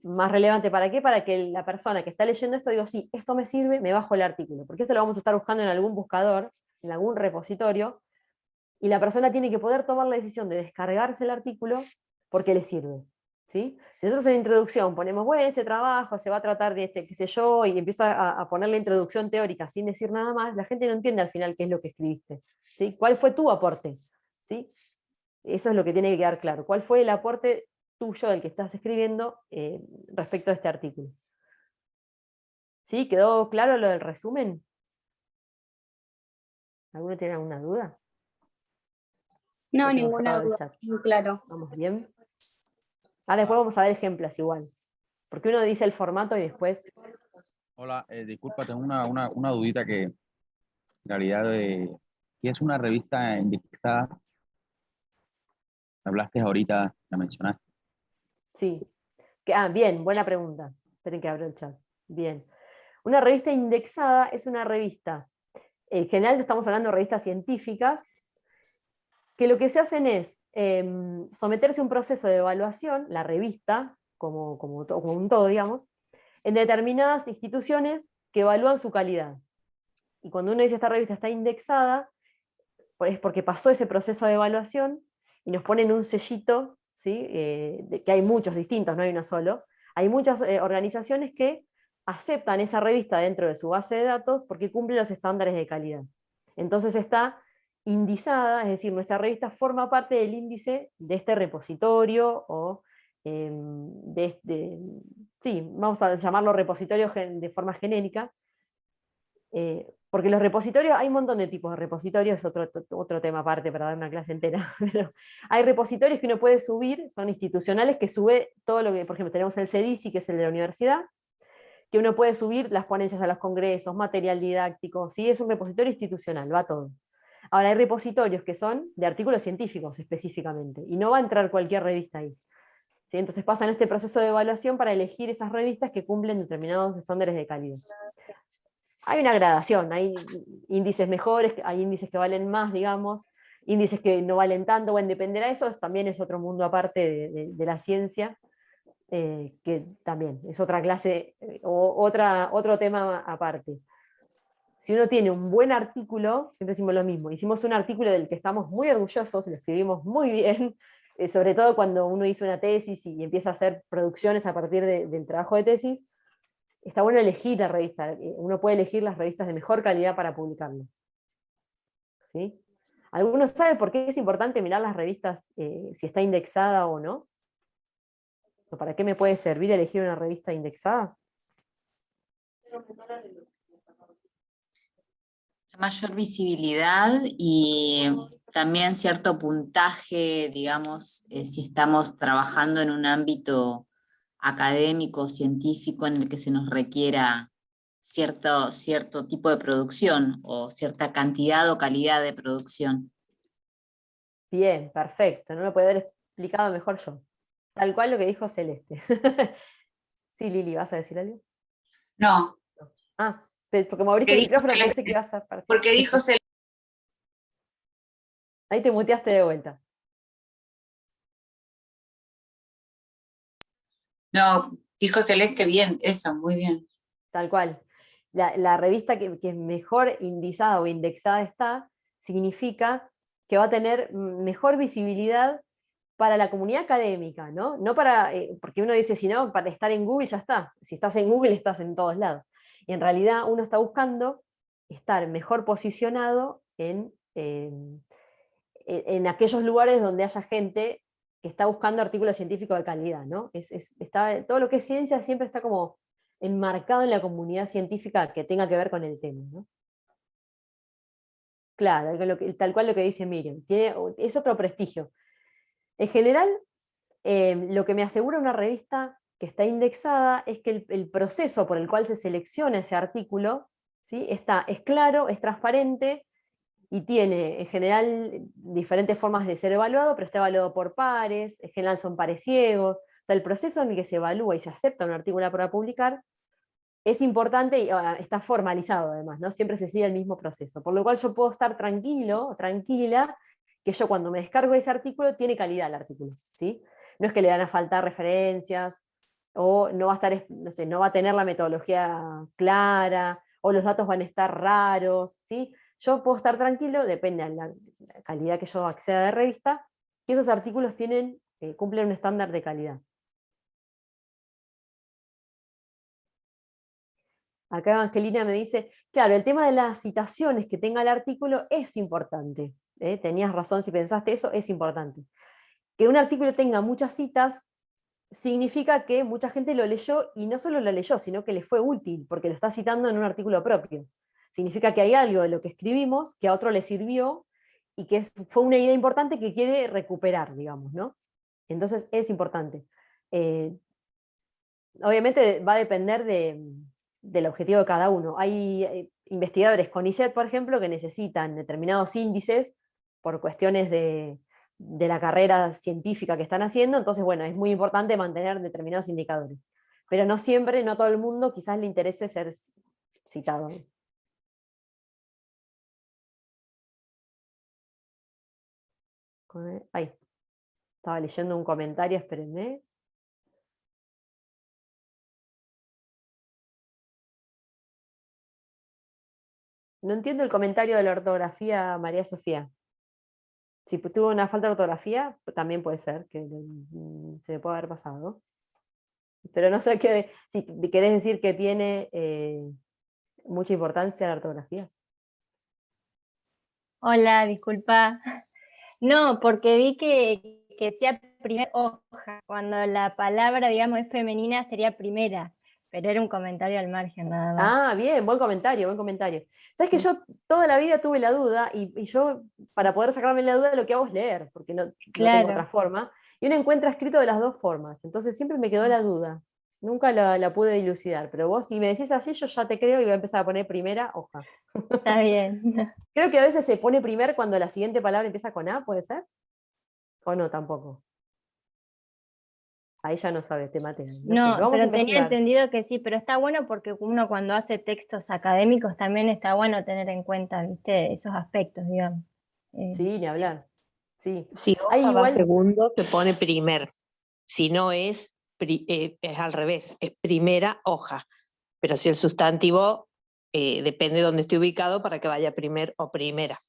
¿Más relevante para qué? Para que la persona que está leyendo esto diga, sí, esto me sirve, me bajo el artículo, porque esto lo vamos a estar buscando en algún buscador, en algún repositorio, y la persona tiene que poder tomar la decisión de descargarse el artículo porque le sirve, ¿sí? Si nosotros en introducción ponemos, bueno, este trabajo se va a tratar de qué sé yo, y empieza a poner la introducción teórica sin decir nada más, la gente no entiende al final qué es lo que escribiste, ¿sí? ¿Cuál fue tu aporte? ¿Sí? Eso es lo que tiene que quedar claro. ¿Cuál fue el aporte tuyo del que estás escribiendo respecto a este artículo? ¿Sí? ¿Quedó claro lo del resumen? ¿Alguno tiene alguna duda? No, Creo que hemos ninguna sacado del duda, chat. muy claro. ¿Vamos bien? Ahora después vamos a ver ejemplos igual. Porque uno dice el formato y después... Hola, disculpa, tengo una dudita que en realidad ¿qué es una revista indexada? Hablaste ahorita, la mencionaste. Sí. Bien, buena pregunta. Esperen que abro el chat. Bien. Una revista indexada es una revista, en general estamos hablando de revistas científicas, que lo que se hacen es someterse a un proceso de evaluación, la revista, como un todo, digamos, en determinadas instituciones que evalúan su calidad. Y cuando uno dice esta revista está indexada, es porque pasó ese proceso de evaluación y nos ponen un sellito, ¿sí? Que hay muchos distintos, no hay uno solo. Hay muchas organizaciones que aceptan esa revista dentro de su base de datos porque cumple los estándares de calidad. Entonces está indizada, es decir, nuestra revista forma parte del índice de este repositorio o sí, vamos a llamarlo repositorio de forma genérica, porque los repositorios, hay un montón de tipos de repositorios, es otro tema aparte para dar una clase entera, pero hay repositorios que uno puede subir, son institucionales, que sube todo lo que, por ejemplo, tenemos el CEDICI, que es el de la universidad, que uno puede subir las ponencias a los congresos, material didáctico, ¿sí? Es un repositorio institucional, va todo. Ahora hay repositorios que son de artículos científicos específicamente, y no va a entrar cualquier revista ahí. ¿Sí? Entonces pasan este proceso de evaluación para elegir esas revistas que cumplen determinados estándares de calidad. Hay una gradación, hay índices mejores, hay índices que valen más, digamos, índices que no valen tanto, bueno, dependerá de eso, también es otro mundo aparte de la ciencia, que también es otra clase, o otro tema aparte. Si uno tiene un buen artículo, siempre decimos lo mismo, hicimos un artículo del que estamos muy orgullosos, lo escribimos muy bien, sobre todo cuando uno hizo una tesis y empieza a hacer producciones a partir del trabajo de tesis, está bueno elegir la revista, uno puede elegir las revistas de mejor calidad para publicarlo. ¿Sí? ¿Alguno sabe por qué es importante mirar las revistas si está indexada o no? ¿O para qué me puede servir elegir una revista indexada? Mayor visibilidad y también cierto puntaje, digamos, si estamos trabajando en un ámbito académico, científico, en el que se nos requiera cierto tipo de producción o cierta cantidad o calidad de producción. Bien, perfecto, no lo puedo haber explicado mejor yo. Tal cual lo que dijo Celeste. Sí, Lili, ¿vas a decir algo? No, Ah, porque como abriste el micrófono pensé que ibas a partir. porque dijo Celeste. Ahí te muteaste de vuelta. No, dijo Celeste bien, eso, muy bien. Tal cual. La revista que mejor indizada o indexada está, significa que va a tener mejor visibilidad para la comunidad académica, ¿no? No para, porque uno dice, si no, para estar en Google ya está. Si estás en Google, estás en todos lados. Y en realidad uno está buscando estar mejor posicionado en aquellos lugares donde haya gente que está buscando artículos científicos de calidad, ¿no? Todo lo que es ciencia siempre está como enmarcado en la comunidad científica que tenga que ver con el tema, ¿no? Claro, tal cual lo que dice Miriam, es otro prestigio. En general, lo que me asegura una revista que está indexada es que el proceso por el cual se selecciona ese artículo, ¿sí? Es claro, es transparente, y tiene en general diferentes formas de ser evaluado, pero está evaluado por pares, en general son pares ciegos. O sea, el proceso en el que se evalúa y se acepta un artículo para publicar es importante y está formalizado además, ¿no? Siempre se sigue el mismo proceso. Por lo cual yo puedo estar tranquilo, tranquila, que yo cuando me descargo ese artículo tiene calidad el artículo, ¿sí? No es que le van a faltar referencias, o no va a estar, no sé, no va a tener la metodología clara, o los datos van a estar raros, ¿sí? Yo puedo estar tranquilo, depende de la calidad que yo acceda de revista, que esos artículos cumplen un estándar de calidad. Acá Evangelina me dice, claro, el tema de las citaciones que tenga el artículo es importante. Tenías razón si pensaste eso, es importante. Que un artículo tenga muchas citas significa que mucha gente lo leyó, y no solo lo leyó, sino que le fue útil, porque lo está citando en un artículo propio. Significa que hay algo de lo que escribimos que a otro le sirvió y que fue una idea importante que quiere recuperar, digamos, ¿no? Entonces es importante. obviamente va a depender del objetivo de cada uno. Hay investigadores con CONICET, por ejemplo, que necesitan determinados índices por cuestiones de la carrera científica que están haciendo, entonces, bueno, es muy importante mantener determinados indicadores. Pero no siempre, no a todo el mundo quizás le interese ser citado. Ahí, estaba leyendo un comentario, espérenme. No entiendo el comentario de la ortografía, María Sofía. Si tuvo una falta de ortografía, también puede ser que se me puede haber pasado. Pero no sé si querés decir que tiene mucha importancia la ortografía. Hola, disculpa. No, porque vi que decía primer hoja, cuando la palabra, digamos, es femenina sería primera, pero era un comentario al margen nada más. Ah, bien, buen comentario, buen comentario. Sabes que yo toda la vida tuve la duda, y yo, para poder sacarme la duda, lo que hago es leer, porque no tengo Claro. otra forma. Y uno encuentra escrito de las dos formas, entonces siempre me quedó la duda. Nunca la pude dilucidar, pero vos, si me decís así, yo ya te creo y voy a empezar a poner primera hoja. Está bien. Creo que a veces se pone primer cuando la siguiente palabra empieza con A, ¿puede ser? ¿O no, tampoco? Ahí ya no sabes, te maté. No sé, No, lo vamos a pero tenía investigar. entendido que sí, pero está bueno porque uno cuando hace textos académicos también está bueno tener en cuenta, ¿viste? Esos aspectos, digamos. Sí, ni hablar. Sí. Si Hay hoja va igual, segundo, se pone primer. Si no es al revés, es primera hoja. Pero si el sustantivo depende de dónde esté ubicado para que vaya primer o primera.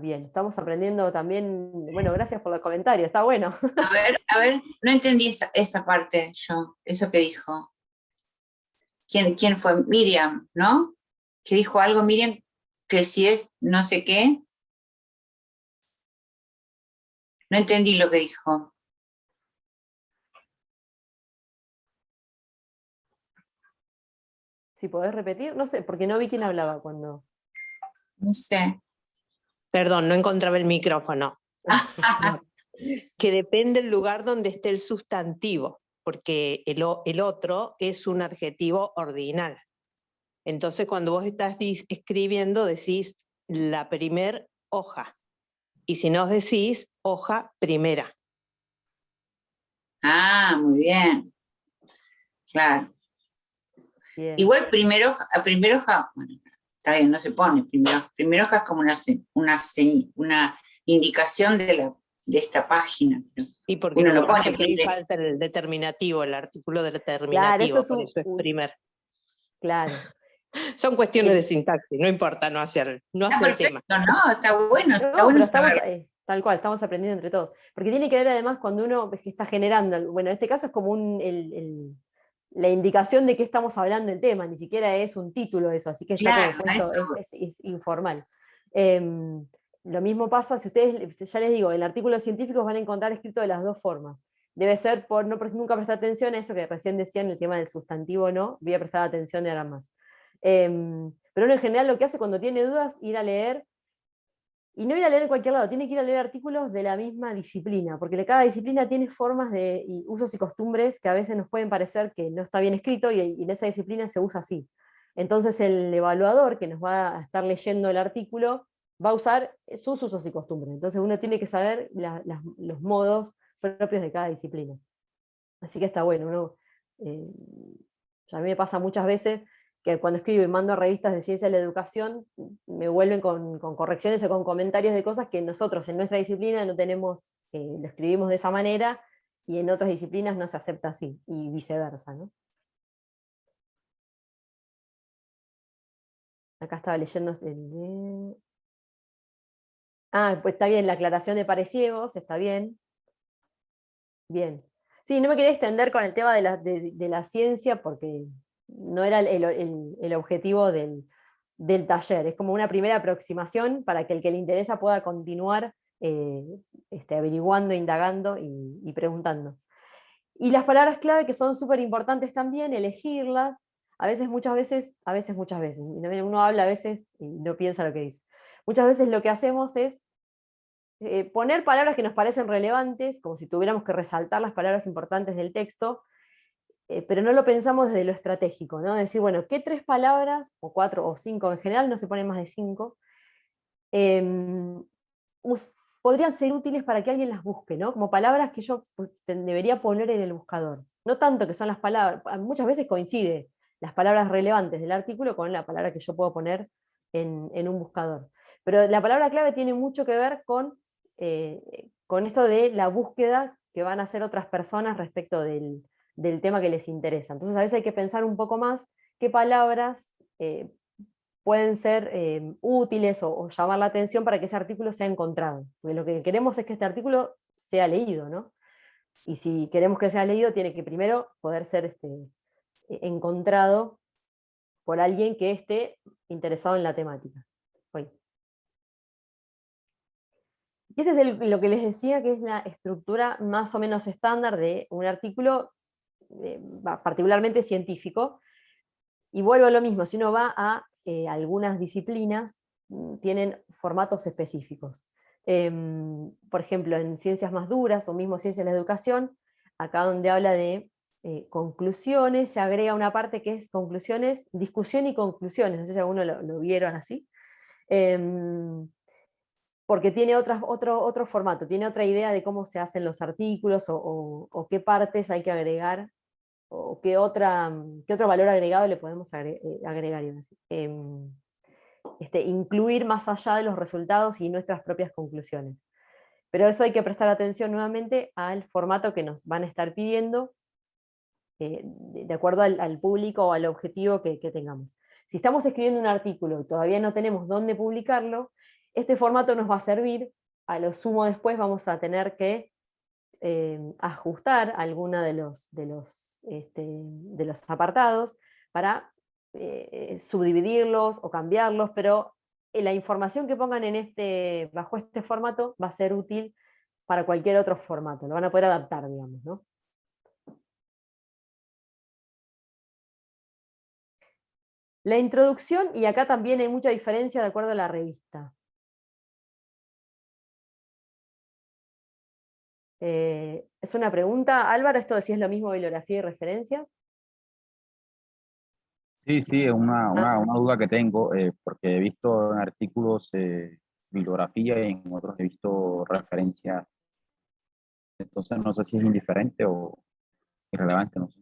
bien, estamos aprendiendo también, bueno, gracias por los comentarios, está bueno. A ver, no entendí esa parte yo, eso que dijo. ¿Quién fue? Miriam, ¿no? Que dijo algo, Miriam, que si es no sé qué. No entendí lo que dijo. Si podés repetir, no sé, porque no vi quién hablaba cuando. No sé. Perdón, no encontraba el micrófono. Que depende del lugar donde esté el sustantivo, porque el otro es un adjetivo ordinal. Entonces, cuando vos estás escribiendo, decís la primer hoja. Y si no decís hoja primera. Ah, muy bien. Claro. Bien. Igual primer hoja, bueno, está bien, no se pone primer hoja es como una indicación de esta página. Y porque Uno lo que no pasa pone es que ahí primer. falta el determinativo, el artículo Claro, determinativo, esto es por eso es primer. Claro. Son cuestiones de sintaxis, no importa, no hacer el Perfecto, tema. ¿no? Está bueno No, pero estamos, saber. tal cual, estamos aprendiendo entre todos. Porque tiene que ver además cuando uno es que está generando, bueno, en este caso es como la indicación de que estamos hablando del tema, ni siquiera es un título eso, así que está Claro, como puesto, eso. es informal. Lo mismo pasa si ustedes, ya les digo, en artículos científicos van a encontrar escrito de las dos formas. Debe ser por nunca prestar atención a eso que recién decían, el tema del sustantivo no, voy a prestar atención de ahora más. Pero uno en general lo que hace cuando tiene dudas, ir a leer, y no ir a leer en cualquier lado, tiene que ir a leer artículos de la misma disciplina, porque cada disciplina tiene formas y usos y costumbres que a veces nos pueden parecer que no está bien escrito y en esa disciplina se usa así. Entonces el evaluador que nos va a estar leyendo el artículo va a usar sus usos y costumbres. Entonces uno tiene que saber los modos propios de cada disciplina. Así que está bueno. A mí me pasa muchas veces que cuando escribo y mando a revistas de ciencia de la educación, me vuelven con correcciones o con comentarios de cosas que nosotros en nuestra disciplina no tenemos, lo escribimos de esa manera, y en otras disciplinas no se acepta así, y viceversa, ¿no? Acá estaba leyendo pues está bien, la aclaración de pareciegos, está bien. Bien. Sí, no me quería extender con el tema de la ciencia, porque no era el objetivo del taller. Es como una primera aproximación para que el que le interesa pueda continuar averiguando, indagando y preguntando. Y las palabras clave, que son súper importantes también, elegirlas, a veces, muchas veces. Uno habla a veces y no piensa lo que dice. Muchas veces lo que hacemos es poner palabras que nos parecen relevantes, como si tuviéramos que resaltar las palabras importantes del texto, pero no lo pensamos desde lo estratégico, ¿no? Decir, bueno, ¿qué 3 palabras, o 4 o 5 en general, no se ponen más de 5, podrían ser útiles para que alguien las busque, ¿no? Como palabras que yo debería poner en el buscador. No tanto que son las palabras, muchas veces coincide las palabras relevantes del artículo con la palabra que yo puedo poner en un buscador. Pero la palabra clave tiene mucho que ver con esto de la búsqueda que van a hacer otras personas respecto del tema que les interesa. Entonces a veces hay que pensar un poco más qué palabras pueden ser útiles o llamar la atención para que ese artículo sea encontrado. Porque lo que queremos es que este artículo sea leído, ¿no? Y si queremos que sea leído, tiene que primero poder ser encontrado por alguien que esté interesado en la temática. Hoy. Y este es lo que les decía, que es la estructura más o menos estándar de un artículo particularmente científico. Y vuelvo a lo mismo, si uno va a algunas disciplinas, tienen formatos específicos. Por ejemplo, en ciencias más duras, o mismo ciencias de la educación, acá donde habla de conclusiones, se agrega una parte que es conclusiones, discusión y conclusiones, no sé si alguno lo vieron así, porque tiene otro formato, tiene otra idea de cómo se hacen los artículos, o qué partes hay que agregar, o qué otro valor agregado le podemos agregar. Incluir más allá de los resultados y nuestras propias conclusiones. Pero eso hay que prestar atención nuevamente al formato que nos van a estar pidiendo, de acuerdo al público o al objetivo que tengamos. Si estamos escribiendo un artículo y todavía no tenemos dónde publicarlo, este formato nos va a servir. A lo sumo después vamos a tener que ajustar alguna de los apartados para subdividirlos o cambiarlos, pero la información que pongan bajo este formato va a ser útil para cualquier otro formato, lo van a poder adaptar, digamos, ¿no? La introducción, y acá también hay mucha diferencia de acuerdo a la revista. Es una pregunta, Álvaro, ¿esto decís lo mismo bibliografía y referencias? Sí, es una duda que tengo, porque he visto en artículos bibliografía y en otros he visto referencias. Entonces no sé si es indiferente o irrelevante, no sé.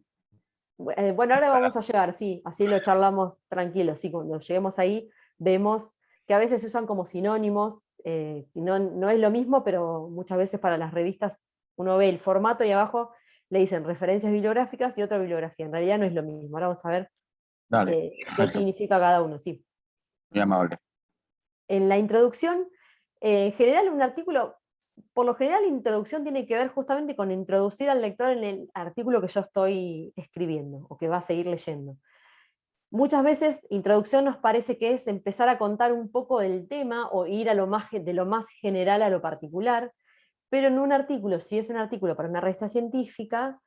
Bueno, ahora vamos a llegar, sí, así lo charlamos tranquilos, sí, cuando lleguemos ahí vemos que a veces se usan como sinónimos, y no es lo mismo, pero muchas veces para las revistas uno ve el formato y abajo le dicen referencias bibliográficas y otra bibliografía, en realidad no es lo mismo. Ahora vamos a ver Dale, qué perfecto, significa cada uno, sí. muy amable. En la introducción, en general un artículo, por lo general la introducción tiene que ver justamente con introducir al lector en el artículo que yo estoy escribiendo, o que va a seguir leyendo. Muchas veces introducción nos parece que es empezar a contar un poco del tema, o ir de lo más general a lo particular, pero en un artículo, si es un artículo para una revista científica,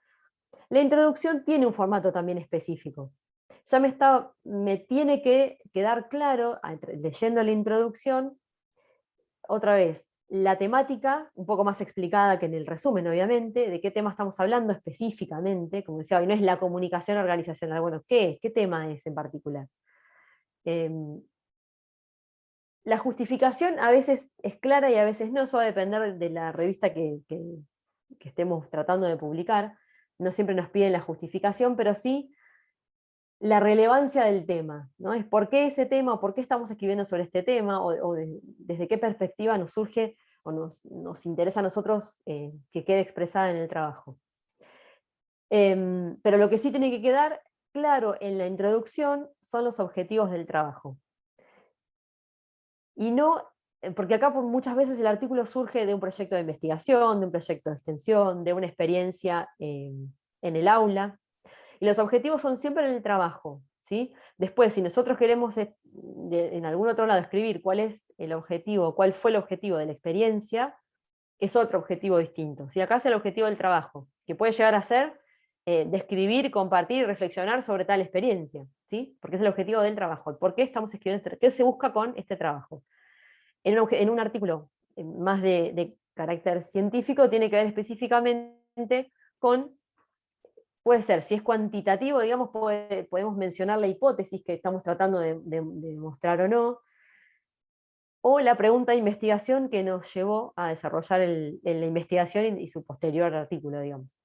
la introducción tiene un formato también específico. Ya me tiene que quedar claro, leyendo la introducción, otra vez, la temática, un poco más explicada que en el resumen, obviamente, de qué tema estamos hablando específicamente, como decía hoy, no es la comunicación organizacional, bueno, ¿qué tema es en particular? La justificación a veces es clara y a veces no, eso va a depender de la revista que estemos tratando de publicar. No siempre nos piden la justificación, pero sí la relevancia del tema, ¿no? Es por qué ese tema, o por qué estamos escribiendo sobre este tema, desde qué perspectiva nos surge o nos interesa a nosotros que quede expresada en el trabajo. Pero lo que sí tiene que quedar claro en la introducción son los objetivos del trabajo. Y no, porque acá muchas veces el artículo surge de un proyecto de investigación, de un proyecto de extensión, de una experiencia en el aula, y los objetivos son siempre en el trabajo, ¿sí? Después, si nosotros queremos en algún otro lado escribir cuál es el objetivo, cuál fue el objetivo de la experiencia, es otro objetivo distinto. ¿Sí? Acá es el objetivo del trabajo, que puede llegar a ser describir, compartir y reflexionar sobre tal experiencia, ¿sí? Porque es el objetivo del trabajo. ¿Por qué estamos escribiendo qué se busca con este trabajo? En un artículo más de carácter científico, tiene que ver específicamente con, puede ser, si es cuantitativo, digamos, podemos mencionar la hipótesis que estamos tratando de mostrar o no, o la pregunta de investigación que nos llevó a desarrollar la investigación y su posterior artículo, digamos.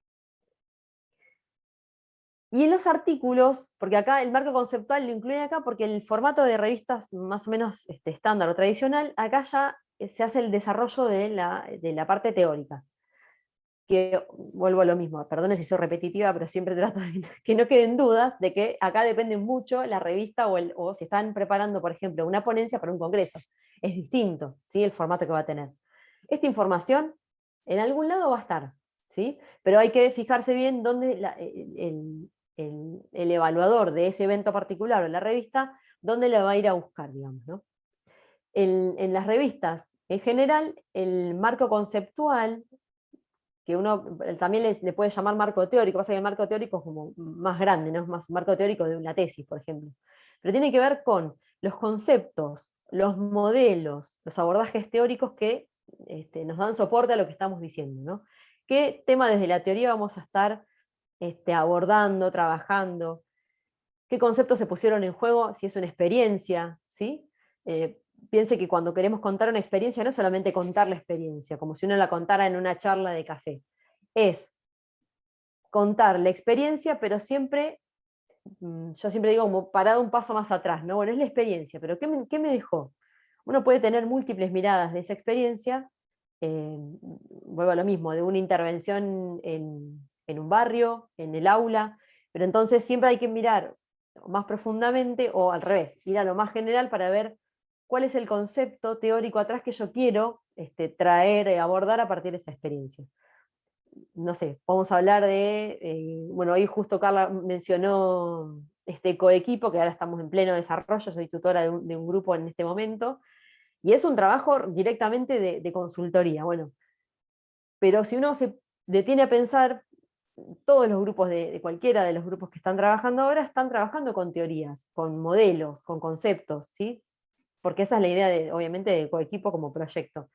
Y en los artículos, porque acá el marco conceptual lo incluye acá, porque el formato de revistas más o menos estándar o tradicional, acá ya se hace el desarrollo de la parte teórica. Que vuelvo a lo mismo, perdone si soy repetitiva, pero siempre trato de que no queden dudas de que acá depende mucho la revista o si están preparando, por ejemplo, una ponencia para un congreso. Es distinto, ¿sí? El formato que va a tener. Esta información en algún lado va a estar, ¿sí? Pero hay que fijarse bien dónde el evaluador de ese evento particular o la revista, dónde le va a ir a buscar, digamos, ¿no? En las revistas, en general, el marco conceptual, que uno también le puede llamar marco teórico, pasa que el marco teórico es como más grande, ¿no? Es más un marco teórico de una tesis, por ejemplo. Pero tiene que ver con los conceptos, los modelos, los abordajes teóricos que nos dan soporte a lo que estamos diciendo, ¿no? ¿Qué tema desde la teoría vamos a estar abordando, trabajando? ¿Qué conceptos se pusieron en juego? Si es una experiencia, ¿sí? Piense que cuando queremos contar una experiencia, no es solamente contar la experiencia, como si uno la contara en una charla de café. Es contar la experiencia, pero siempre, yo siempre digo como parado un paso más atrás, ¿no? Bueno, es la experiencia, pero ¿qué me dejó? Uno puede tener múltiples miradas de esa experiencia, vuelvo a lo mismo, de una intervención en un barrio, en el aula, pero entonces siempre hay que mirar más profundamente, o al revés, ir a lo más general para ver cuál es el concepto teórico atrás que yo quiero traer, abordar a partir de esa experiencia. No sé, vamos a hablar bueno, ahí justo Carla mencionó este coequipo, que ahora estamos en pleno desarrollo, soy tutora de un grupo en este momento, y es un trabajo directamente de consultoría, bueno, pero si uno se detiene a pensar, todos los grupos de cualquiera de los grupos que están trabajando ahora están trabajando con teorías, con modelos, con conceptos, ¿sí? Porque esa es la idea, obviamente, de coequipo como proyecto.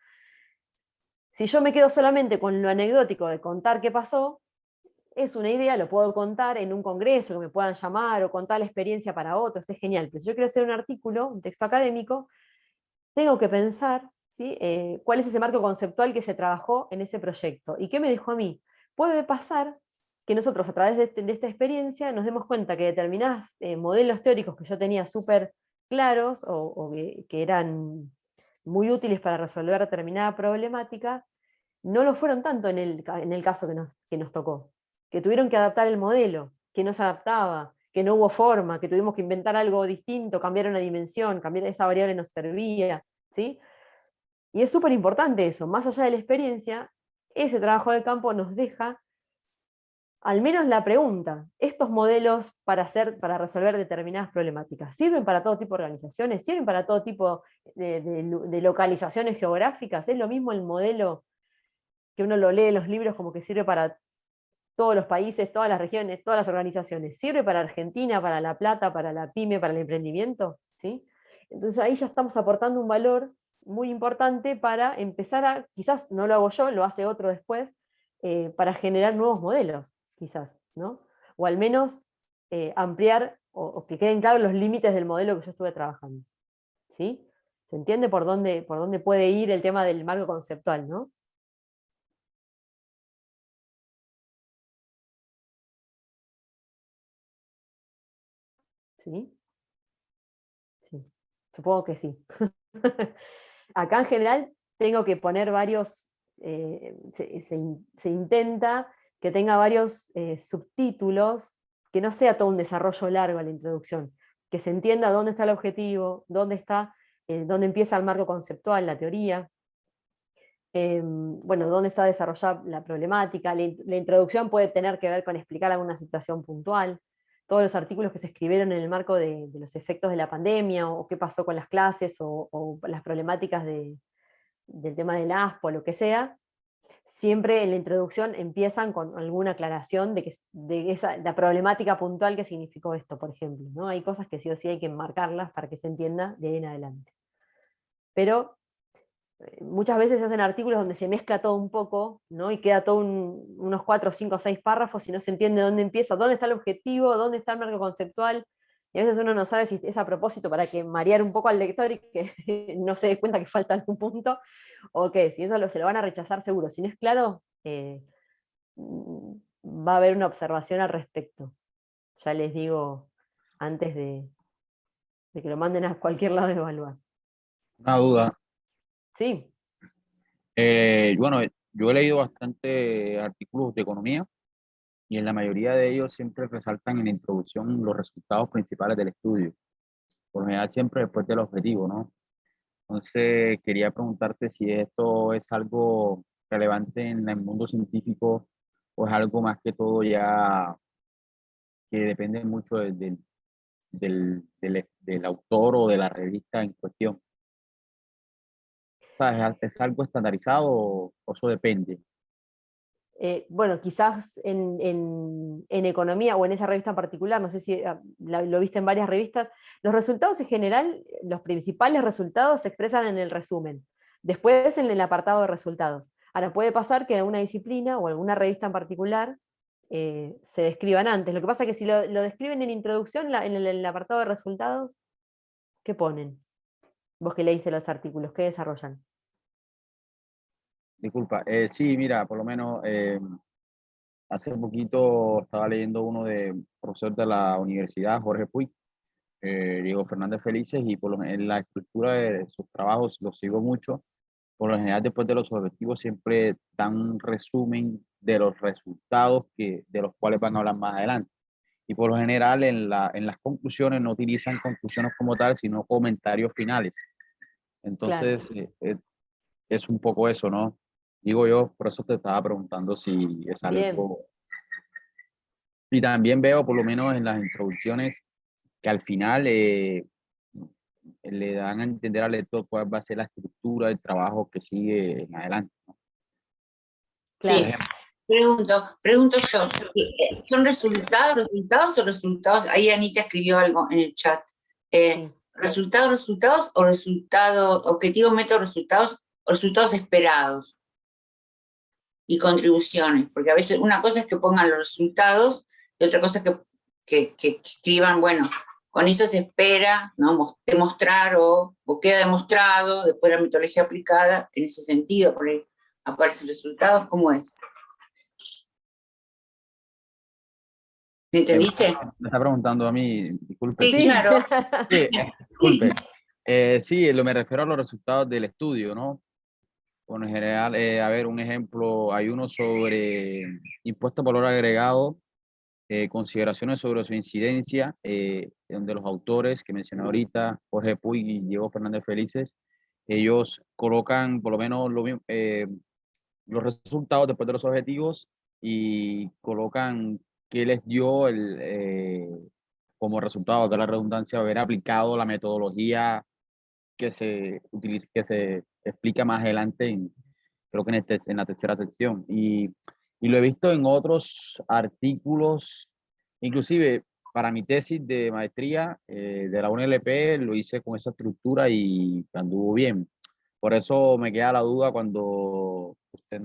Si yo me quedo solamente con lo anecdótico de contar qué pasó, es una idea, lo puedo contar en un congreso, que me puedan llamar, o contar la experiencia para otros, es genial. Pero si yo quiero hacer un artículo, un texto académico, tengo que pensar, ¿sí? Cuál es ese marco conceptual que se trabajó en ese proyecto, y qué me dejó a mí. Puede pasar que nosotros a través de esta experiencia nos demos cuenta que determinados modelos teóricos que yo tenía súper claros o que eran muy útiles para resolver determinada problemática, no lo fueron tanto en el caso que nos tocó, que tuvieron que adaptar el modelo, que no se adaptaba, que no hubo forma, que tuvimos que inventar algo distinto, cambiar una dimensión, cambiar esa variable nos servía, ¿sí? Y es súper importante eso, más allá de la experiencia, ese trabajo de campo nos deja al menos la pregunta: ¿estos modelos para resolver determinadas problemáticas sirven para todo tipo de organizaciones? ¿Sirven para todo tipo de localizaciones geográficas? ¿Es lo mismo el modelo que uno lo lee en los libros como que sirve para todos los países, todas las regiones, todas las organizaciones? ¿Sirve para Argentina, para La Plata, para la pyme, para el emprendimiento? ¿Sí? Entonces ahí ya estamos aportando un valor muy importante para empezar quizás no lo hago yo, lo hace otro después, para generar nuevos modelos, quizás, ¿no? O al menos ampliar o que queden claros los límites del modelo que yo estuve trabajando. ¿Sí? ¿Se entiende por dónde puede ir el tema del marco conceptual, ¿no? ¿Sí? Sí, supongo que sí. Acá en general tengo que poner varios, se intenta que tenga varios subtítulos, que no sea todo un desarrollo largo a la introducción, que se entienda dónde está el objetivo, dónde empieza el marco conceptual, la teoría, bueno, dónde está desarrollada la problemática. La introducción puede tener que ver con explicar alguna situación puntual. Todos los artículos que se escribieron en el marco de los efectos de la pandemia, o qué pasó con las clases, o las problemáticas del tema del ASPO, lo que sea, siempre en la introducción empiezan con alguna aclaración la problemática puntual que significó esto, por ejemplo, ¿no? Hay cosas que sí o sí hay que marcarlas para que se entienda de ahí en adelante. Pero muchas veces se hacen artículos donde se mezcla todo un poco, ¿no? Y queda todo unos 4, 5, 6 párrafos y no se entiende dónde empieza, dónde está el objetivo, dónde está el marco conceptual. Y a veces uno no sabe si es a propósito para que marear un poco al lector y que no se dé cuenta que falta algún punto, o que si eso se lo van a rechazar seguro. Si no es claro, va a haber una observación al respecto. Ya les digo antes de que lo manden a cualquier lado de evaluar. Una duda. Sí, Bueno, yo he leído bastante artículos de economía y en la mayoría de ellos siempre resaltan en la introducción los resultados principales del estudio, por lo general siempre después del objetivo, ¿no? Entonces, quería preguntarte si esto es algo relevante en el mundo científico o es algo más que todo ya que depende mucho del autor o de la revista en cuestión. O sea, ¿es algo estandarizado o eso depende? bueno, quizás en economía o en esa revista en particular, no sé si lo viste en varias revistas, los resultados en general, los principales resultados se expresan en el resumen, después en el apartado de resultados. Ahora, puede pasar que en alguna disciplina o alguna revista en particular se describan antes. Lo que pasa es que si lo describen en introducción, en el apartado de resultados, ¿qué ponen? Vos que leíste los artículos, ¿qué desarrollan? Disculpa. Sí, mira, por lo menos hace poquito estaba leyendo uno de profesor de la universidad, Jorge Puig, Diego Fernández Felices, y en la estructura de sus trabajos los sigo mucho. Por lo general, después de los objetivos, siempre dan un resumen de los resultados de los cuales van a hablar más adelante. Y por lo general, en las conclusiones no utilizan conclusiones como tal, sino comentarios finales. Claro, Entonces, es un poco eso, ¿no? Digo yo, por eso te estaba preguntando si es bien. algo. Y también veo, por lo menos en las introducciones, que al final le dan a entender al lector cuál va a ser la estructura del trabajo que sigue en adelante, ¿no? Por Claro. Sí, ejemplo, pregunto yo, ¿son resultados o resultados? Ahí Anita escribió algo en el chat. Sí. ¿Resultados o objetivo, método, resultados o resultados esperados? Y contribuciones, porque a veces una cosa es que pongan los resultados y otra cosa es que escriban, bueno, con eso se espera, ¿no? Demostrar o queda demostrado, después la metodología aplicada, en ese sentido, por ahí aparecen resultados, ¿cómo es? ¿Me entendiste? me está preguntando a mí, disculpe, Sí, sí. Sí. claro. Sí, disculpe. Sí, me refiero a los resultados del estudio, ¿no? Bueno, en general, a ver, un ejemplo, hay uno sobre impuesto por valor agregado, consideraciones sobre su incidencia, donde los autores que mencioné ahorita, Jorge Puig y Diego Fernández Felices, ellos colocan por lo menos los resultados después de los objetivos y colocan qué les dio como resultado de la redundancia haber aplicado la metodología que se utiliza, que se explica más adelante, creo que en la tercera sección. Y lo he visto en otros artículos, inclusive para mi tesis de maestría de la UNLP, lo hice con esa estructura y anduvo bien. Por eso me queda la duda cuando usted de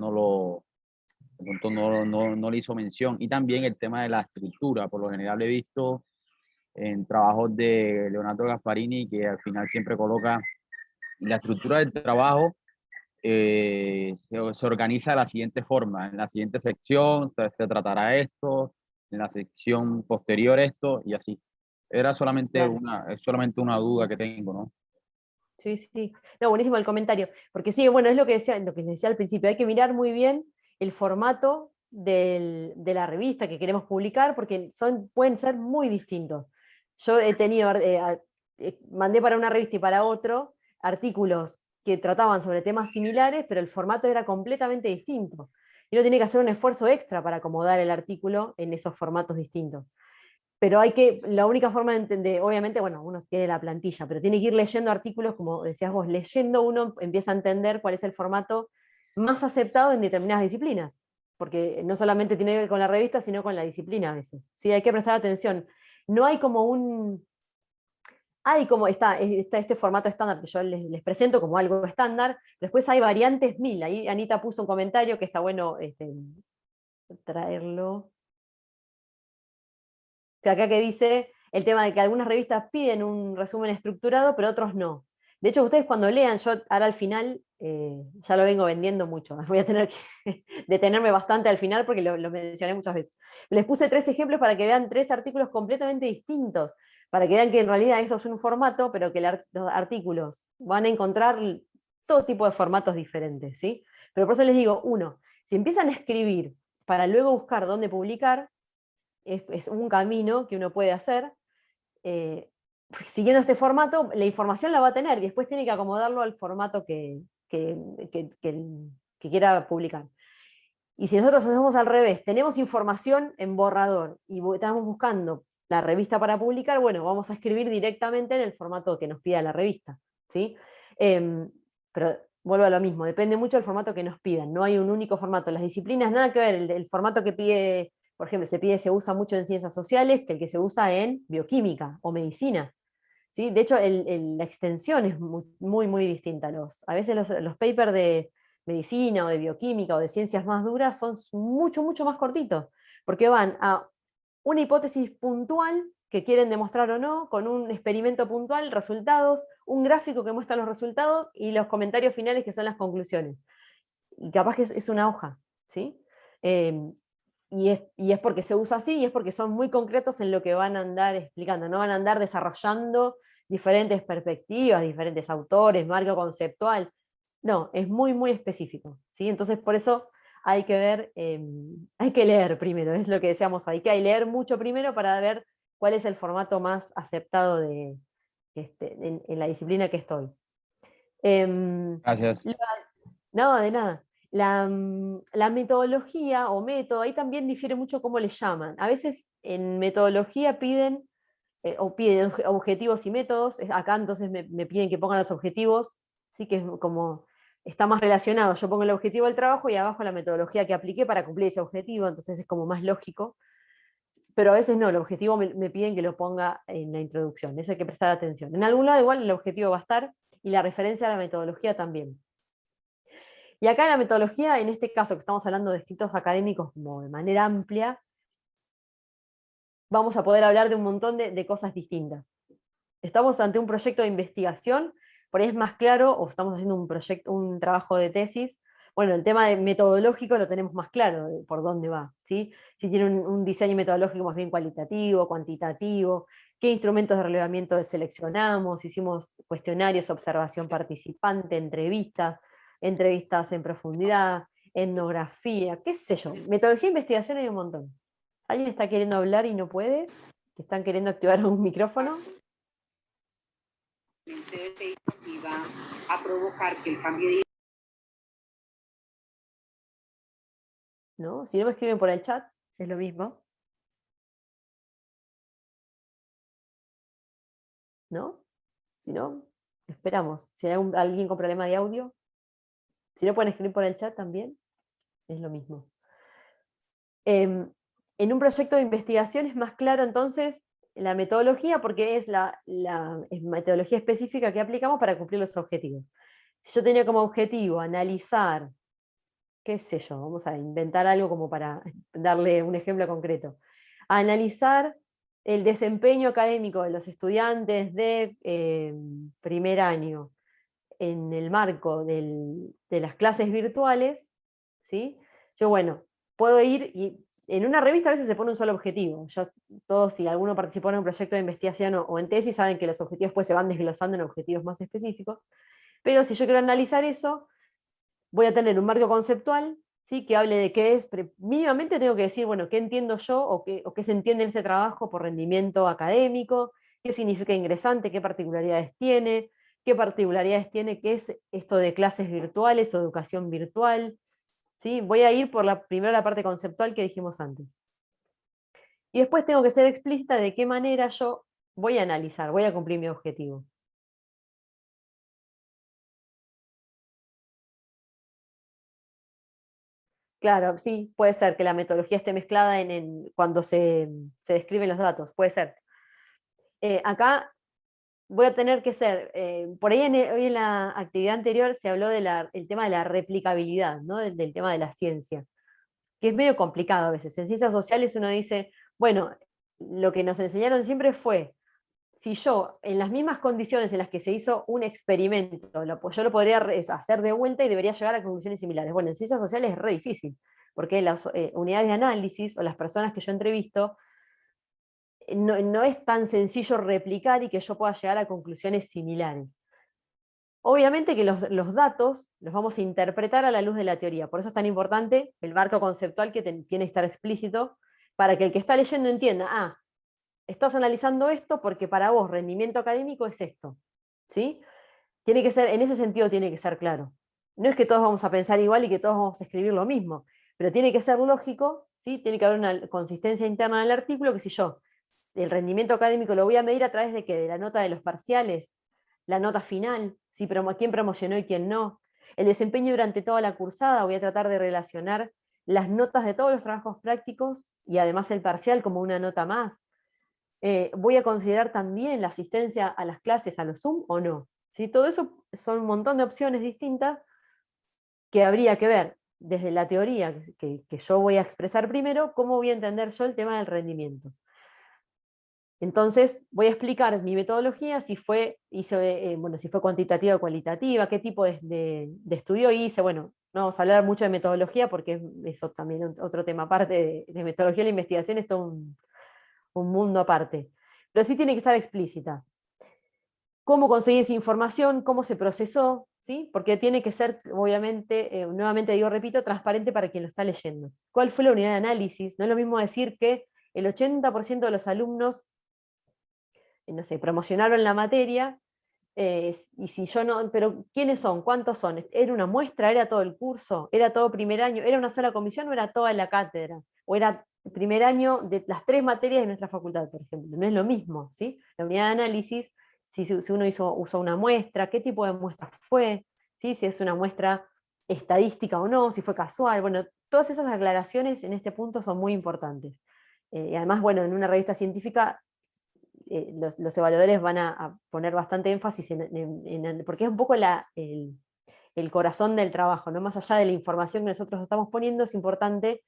pronto no le hizo mención. Y también el tema de la estructura, por lo general he visto en trabajos de Leonardo Gasparini que al final siempre coloca la estructura del trabajo, se organiza de la siguiente forma. En la siguiente sección se tratará esto, en la sección posterior esto y así. Claro. Es solamente una duda que tengo, ¿no? Sí, sí. No, buenísimo el comentario. Porque sí, bueno, es lo que decía al principio. Hay que mirar muy bien el formato de la revista que queremos publicar, porque pueden ser muy distintos. Yo he tenido, mandé para una revista y para otro artículos que trataban sobre temas similares, pero el formato era completamente distinto. Y uno tiene que hacer un esfuerzo extra para acomodar el artículo en esos formatos distintos. Pero la única forma de entender, obviamente, bueno, uno tiene la plantilla, pero tiene que ir leyendo artículos, como decías vos, leyendo uno empieza a entender cuál es el formato más aceptado en determinadas disciplinas, porque no solamente tiene que ver con la revista, sino con la disciplina a veces. Sí, hay que prestar atención. No hay como hay como está este formato estándar que yo les presento como algo estándar, después hay variantes mil. Ahí Anita puso un comentario que está bueno traerlo. Que acá que dice el tema de que algunas revistas piden un resumen estructurado, pero otros no. De hecho, ustedes cuando lean, yo ahora al final, ya lo vengo vendiendo mucho, voy a tener que detenerme bastante al final porque lo mencioné muchas veces. Les puse 3 ejemplos para que vean 3 artículos completamente distintos, para que vean que en realidad eso es un formato, pero que los artículos van a encontrar todo tipo de formatos diferentes, ¿sí? Pero por eso les digo, uno, si empiezan a escribir para luego buscar dónde publicar, es un camino que uno puede hacer. Siguiendo este formato, la información la va a tener y después tiene que acomodarlo al formato que quiera publicar. Y si nosotros hacemos al revés, tenemos información en borrador y estamos buscando la revista para publicar, bueno, vamos a escribir directamente en el formato que nos pida la revista, ¿sí? Pero vuelvo a lo mismo, depende mucho del formato que nos pidan, no hay un único formato. Las disciplinas, nada que ver, el formato que pide, por ejemplo, se usa mucho en ciencias sociales que el que se usa en bioquímica o medicina, ¿sí? De hecho, la extensión es muy, muy distinta. A veces los papers de medicina o de bioquímica o de ciencias más duras son mucho, mucho más cortitos, porque van a una hipótesis puntual que quieren demostrar o no, con un experimento puntual, resultados, un gráfico que muestra los resultados y los comentarios finales que son las conclusiones. Y capaz que es una hoja, ¿sí? Y es porque se usa así y es porque son muy concretos en lo que van a andar explicando, no van a andar desarrollando diferentes perspectivas, diferentes autores, marco conceptual. No, es muy, muy específico, ¿sí? Entonces, por eso hay que ver, hay que leer primero, es lo que decíamos, hay que leer mucho primero para ver cuál es el formato más aceptado en la disciplina que estoy. Gracias. No, de nada. La metodología o método, ahí también difiere mucho cómo le llaman. A veces en metodología piden objetivos y métodos. Acá entonces me piden que pongan los objetivos, sí, que es como está más relacionado. Yo pongo el objetivo del trabajo y abajo la metodología que apliqué para cumplir ese objetivo, entonces es como más lógico. Pero a veces no, el objetivo me piden que lo ponga en la introducción, eso hay que prestar atención. En algún lado igual el objetivo va a estar y la referencia a la metodología también. Y acá la metodología, en este caso que estamos hablando de escritos académicos como de manera amplia, vamos a poder hablar de un montón de cosas distintas. Estamos ante un proyecto de investigación, por ahí es más claro, o estamos haciendo un trabajo de tesis, bueno, el tema metodológico lo tenemos más claro, por dónde va, ¿sí? Si tiene un diseño metodológico más bien cualitativo, cuantitativo, qué instrumentos de relevamiento seleccionamos, hicimos cuestionarios, observación participante, entrevistas en profundidad, etnografía, qué sé yo. Metodología de investigación hay un montón. ¿Alguien está queriendo hablar y no puede? ¿Están queriendo activar un micrófono? Iba a provocar que el cambio de... ¿No? Si no me escriben por el chat, es lo mismo. ¿No? Si no, esperamos. Si hay alguien con problema de audio, si no pueden escribir por el chat también, es lo mismo. En un proyecto de investigación es más claro entonces la metodología porque es la metodología específica que aplicamos para cumplir los objetivos. Si yo tenía como objetivo analizar, qué sé yo, vamos a inventar algo como para darle un ejemplo concreto, analizar el desempeño académico de los estudiantes de primer año en el marco de las clases virtuales, ¿sí? Yo, bueno, puedo ir y en una revista a veces se pone un solo objetivo. Todos, si alguno participó en un proyecto de investigación o en tesis, saben que los objetivos pues se van desglosando en objetivos más específicos. Pero si yo quiero analizar eso, voy a tener un marco conceptual, ¿sí? Que hable de qué es, mínimamente tengo que decir, bueno, qué entiendo yo o qué se entiende en este trabajo por rendimiento académico, qué significa ingresante, qué particularidades tiene, qué es esto de clases virtuales o educación virtual. ¿Sí? Voy a ir por primero la parte conceptual que dijimos antes. Y después tengo que ser explícita de qué manera yo voy a analizar, voy a cumplir mi objetivo. Claro, sí, puede ser que la metodología esté mezclada cuando se describen los datos, puede ser. Acá voy a tener que ser, por ahí hoy en la actividad anterior se habló del tema de la replicabilidad, ¿no? Del tema de la ciencia, que es medio complicado a veces. En ciencias sociales uno dice, bueno, lo que nos enseñaron siempre fue, si yo, en las mismas condiciones en las que se hizo un experimento, yo lo podría hacer de vuelta y debería llegar a conclusiones similares. Bueno, en ciencias sociales es re difícil, porque las unidades de análisis o las personas que yo entrevisto, no es tan sencillo replicar y que yo pueda llegar a conclusiones similares. Obviamente que los datos los vamos a interpretar a la luz de la teoría, por eso es tan importante el marco conceptual que tiene que estar explícito, para que el que está leyendo entienda, estás analizando esto porque para vos rendimiento académico es esto, ¿sí? Tiene que ser, en ese sentido tiene que ser claro. No es que todos vamos a pensar igual y que todos vamos a escribir lo mismo, pero tiene que ser lógico, ¿sí? Tiene que haber una consistencia interna del artículo, que si yo el rendimiento académico lo voy a medir a través de qué, de la nota de los parciales, la nota final, ¿sí? Quién promocionó y quién no. El desempeño durante toda la cursada, voy a tratar de relacionar las notas de todos los trabajos prácticos y además el parcial como una nota más. Voy a considerar también la asistencia a las clases, a los Zoom o no. ¿Sí? Todo eso son un montón de opciones distintas que habría que ver desde la teoría que yo voy a expresar primero, cómo voy a entender yo el tema del rendimiento. Entonces voy a explicar mi metodología, si fue cuantitativa o cualitativa, qué tipo de estudio hice. Bueno, no vamos a hablar mucho de metodología porque eso también es otro tema aparte de metodología de la investigación, es todo un mundo aparte. Pero sí tiene que estar explícita. ¿Cómo conseguí esa información? ¿Cómo se procesó? ¿Sí? Porque tiene que ser, obviamente, nuevamente repito, transparente para quien lo está leyendo. ¿Cuál fue la unidad de análisis? No es lo mismo decir que el 80% de los alumnos no sé, promocionaron la materia, y si yo no, pero ¿quiénes son? ¿Cuántos son? ¿Era una muestra? ¿Era todo el curso? ¿Era todo primer año? ¿Era una sola comisión o era toda la cátedra? ¿O era primer año de las 3 materias de nuestra facultad, por ejemplo? No es lo mismo, ¿sí? La unidad de análisis, si uno usó una muestra, ¿qué tipo de muestra fue? ¿Sí? Si es una muestra estadística o no, si fue casual. Bueno, todas esas aclaraciones en este punto son muy importantes. Y además, bueno, en una revista científica los evaluadores van a poner bastante énfasis porque es un poco el corazón del trabajo, ¿no? Más allá de la información que nosotros estamos poniendo, es importante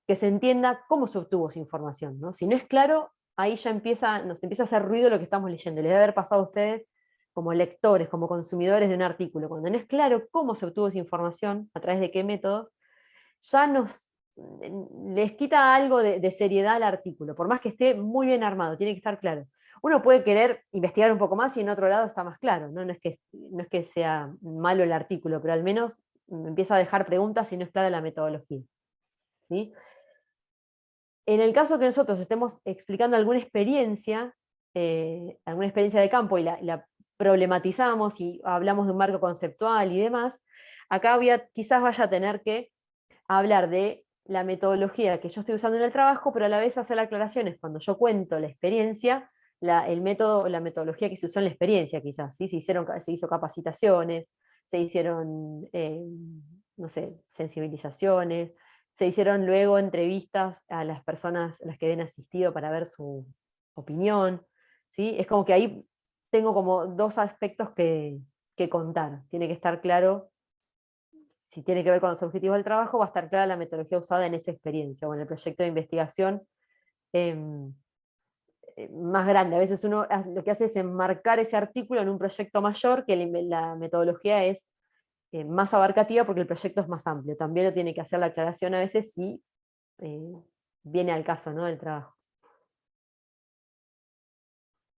que se entienda cómo se obtuvo esa información, ¿no? Si no es claro, ahí ya nos empieza a hacer ruido lo que estamos leyendo. Les debe haber pasado a ustedes como lectores, como consumidores de un artículo. Cuando no es claro cómo se obtuvo esa información, a través de qué métodos, ya les quita algo de seriedad al artículo, por más que esté muy bien armado, tiene que estar claro. Uno puede querer investigar un poco más y en otro lado está más claro, ¿no? No es que sea malo el artículo, pero al menos empieza a dejar preguntas si no es clara la metodología, ¿sí? En el caso que nosotros estemos explicando alguna experiencia de campo y la problematizamos y hablamos de un marco conceptual y demás, acá quizás vaya a tener que hablar de la metodología que yo estoy usando en el trabajo, pero a la vez hacer aclaraciones cuando yo cuento la experiencia, el método, la metodología que se usó en la experiencia quizás, ¿sí? Se hizo capacitaciones, se hicieron, no sé, sensibilizaciones, se hicieron luego entrevistas a las personas a las que habían asistido para ver su opinión, ¿sí? Es como que ahí tengo como dos aspectos que contar. Tiene que estar claro, si tiene que ver con los objetivos del trabajo, va a estar clara la metodología usada en esa experiencia o en el proyecto de investigación más grande. A veces uno lo que hace es enmarcar ese artículo en un proyecto mayor, que la metodología es más abarcativa porque el proyecto es más amplio. También lo tiene que hacer la aclaración a veces si viene al caso, ¿no? Del trabajo.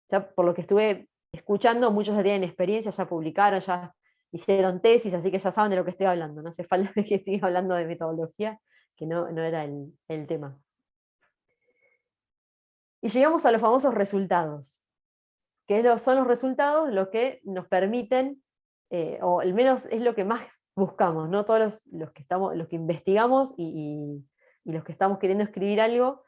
Ya por lo que estuve escuchando, muchos ya tienen experiencia, ya publicaron, ya hicieron tesis, así que ya saben de lo que estoy hablando. No hace falta que esté hablando de metodología, que no era el tema. Y llegamos a los famosos resultados, que son los resultados los que nos permiten, o al menos es lo que más buscamos, ¿no? Todos los que investigamos y los que estamos queriendo escribir algo,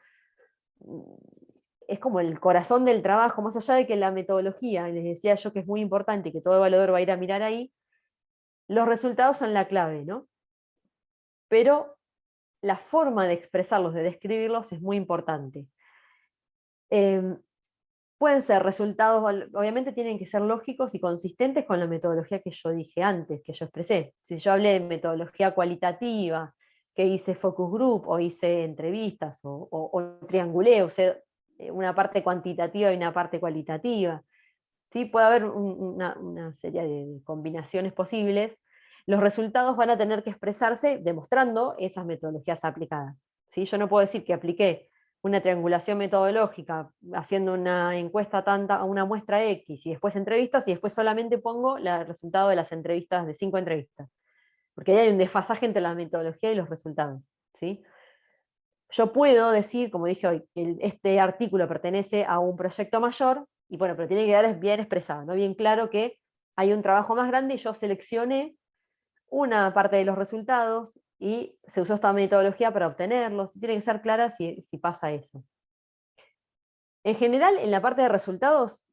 es como el corazón del trabajo, más allá de que la metodología, y les decía yo que es muy importante y que todo evaluador va a ir a mirar ahí, los resultados son la clave, ¿no? Pero la forma de expresarlos, de describirlos, es muy importante. pueden ser resultados, obviamente tienen que ser lógicos y consistentes con la metodología que yo dije antes, que yo expresé. Si yo hablé de metodología cualitativa, que hice focus group, o hice entrevistas, o triangulé, o sea, una parte cuantitativa y una parte cualitativa, ¿sí? Puede haber una serie de combinaciones posibles. Los resultados van a tener que expresarse demostrando esas metodologías aplicadas, ¿sí? Yo no puedo decir que apliqué una triangulación metodológica haciendo una encuesta a una muestra X y después entrevistas y después solamente pongo el resultado de las entrevistas, de 5 entrevistas. Porque ahí hay un desfasaje entre la metodología y los resultados, ¿sí? Yo puedo decir, como dije hoy, que este artículo pertenece a un proyecto mayor, y bueno, pero tiene que quedar bien expresado, ¿no? Bien claro que hay un trabajo más grande y yo seleccioné una parte de los resultados y se usó esta metodología para obtenerlos. Tiene que ser clara si pasa eso. En general, en la parte de resultados,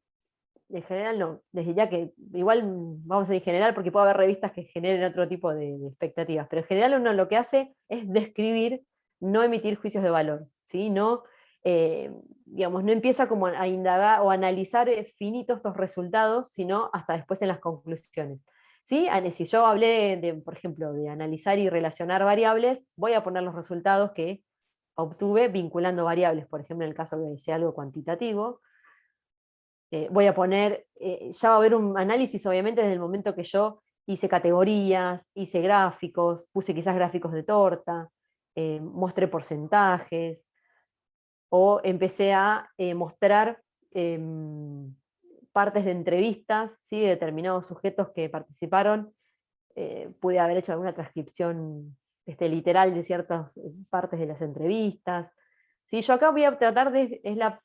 en general no, desde ya que igual vamos a decir en general porque puede haber revistas que generen otro tipo de expectativas, pero en general uno lo que hace es describir, no emitir juicios de valor, ¿sí? No, digamos, no empieza como a indagar o a analizar finitos estos resultados, sino hasta después en las conclusiones. ¿Sí? Si yo hablé, por ejemplo, de analizar y relacionar variables, voy a poner los resultados que obtuve vinculando variables, por ejemplo, en el caso de que sea algo cuantitativo. Voy a poner, ya va a haber un análisis obviamente desde el momento que yo hice categorías, hice gráficos, puse quizás gráficos de torta, mostré porcentajes, o empecé a mostrar partes de entrevistas, ¿sí? De determinados sujetos que participaron. Pude haber hecho alguna transcripción literal de ciertas partes de las entrevistas. Sí, yo acá voy a tratar es la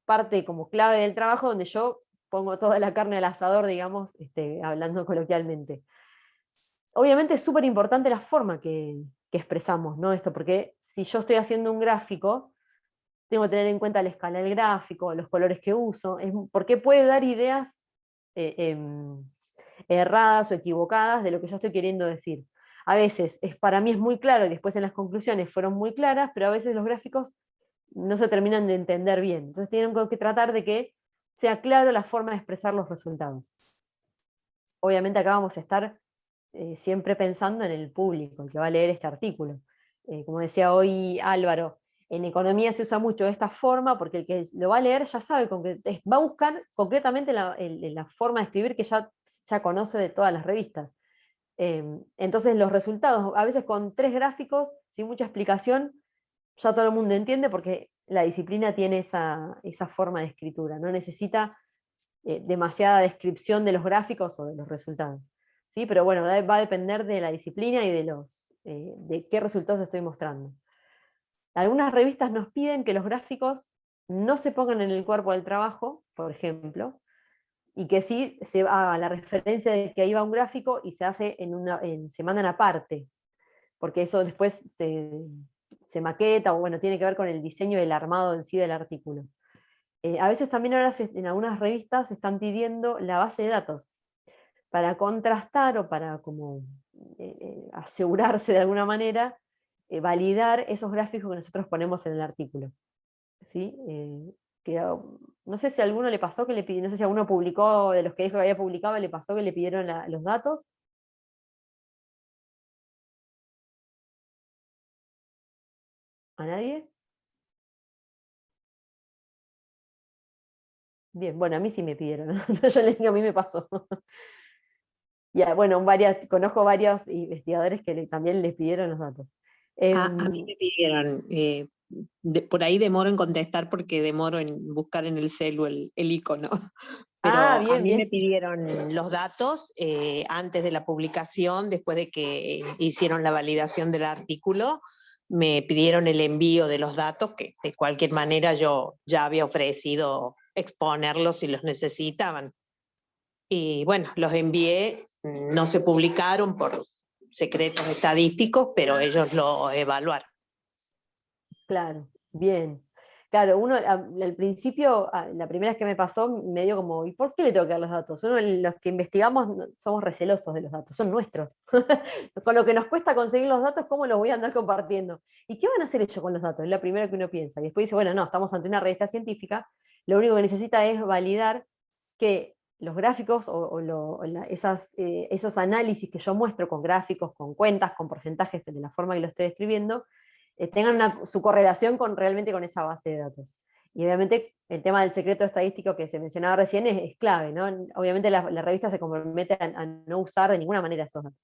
parte como clave del trabajo donde yo pongo toda la carne al asador, digamos, hablando coloquialmente. Obviamente es súper importante la forma que expresamos, ¿no? Esto, porque si yo estoy haciendo un gráfico, tengo que tener en cuenta la escala del gráfico, los colores que uso, porque puede dar ideas erradas o equivocadas de lo que yo estoy queriendo decir. A veces para mí es muy claro y después en las conclusiones fueron muy claras, pero a veces los gráficos no se terminan de entender bien. Entonces tienen que tratar de que sea claro la forma de expresar los resultados. Obviamente acá vamos a estar siempre pensando en el público, el que va a leer este artículo. Como decía hoy Álvaro, en economía se usa mucho esta forma porque el que lo va a leer ya sabe, va a buscar concretamente la forma de escribir que ya conoce de todas las revistas. Entonces los resultados, a veces con 3 gráficos, sin mucha explicación, ya todo el mundo entiende porque la disciplina tiene esa forma de escritura, no necesita demasiada descripción de los gráficos o de los resultados. ¿Sí? Pero bueno, va a depender de la disciplina y de qué resultados estoy mostrando. Algunas revistas nos piden que los gráficos no se pongan en el cuerpo del trabajo, por ejemplo, y que sí se haga la referencia de que ahí va un gráfico y se hace se mandan aparte, porque eso después se maqueta, o bueno, tiene que ver con el diseño y el armado en sí del artículo. A veces también ahora en algunas revistas se están pidiendo la base de datos, para contrastar o para como asegurarse de alguna manera, validar esos gráficos que nosotros ponemos en el artículo. ¿Sí? No sé si a alguno le pasó que no sé si alguno publicó, de los que dijo que había publicado, le pasó que le pidieron los datos. ¿A nadie? Bien, bueno, a mí sí me pidieron. Yo les digo, a mí me pasó. Ya, bueno, conozco varios investigadores que también les pidieron los datos. A mí me pidieron, por ahí demoro en contestar porque demoro en buscar en el celu el icono. Pero bien, a mí bien. me pidieron los datos antes de la publicación, después de que hicieron la validación del artículo, me pidieron el envío de los datos, que de cualquier manera yo ya había ofrecido exponerlos si los necesitaban. Y bueno, los envié, no se publicaron por secretos estadísticos, pero ellos lo evaluaron. Claro, bien. Claro, uno al principio, la primera vez que me pasó, me dio como, ¿y por qué le tengo que dar los datos? Los que investigamos somos recelosos de los datos, son nuestros. Con lo que nos cuesta conseguir los datos, ¿cómo los voy a andar compartiendo? ¿Y qué van a hacer ellos con los datos? Es la primera que uno piensa. Y después dice, bueno, no, estamos ante una revista científica, lo único que necesita es validar que los gráficos esos análisis que yo muestro con gráficos, con cuentas, con porcentajes, de la forma que lo estoy describiendo, tengan su correlación realmente con esa base de datos. Y obviamente el tema del secreto estadístico que se mencionaba recién es clave, ¿no? Obviamente la revista se compromete a no usar de ninguna manera esos datos.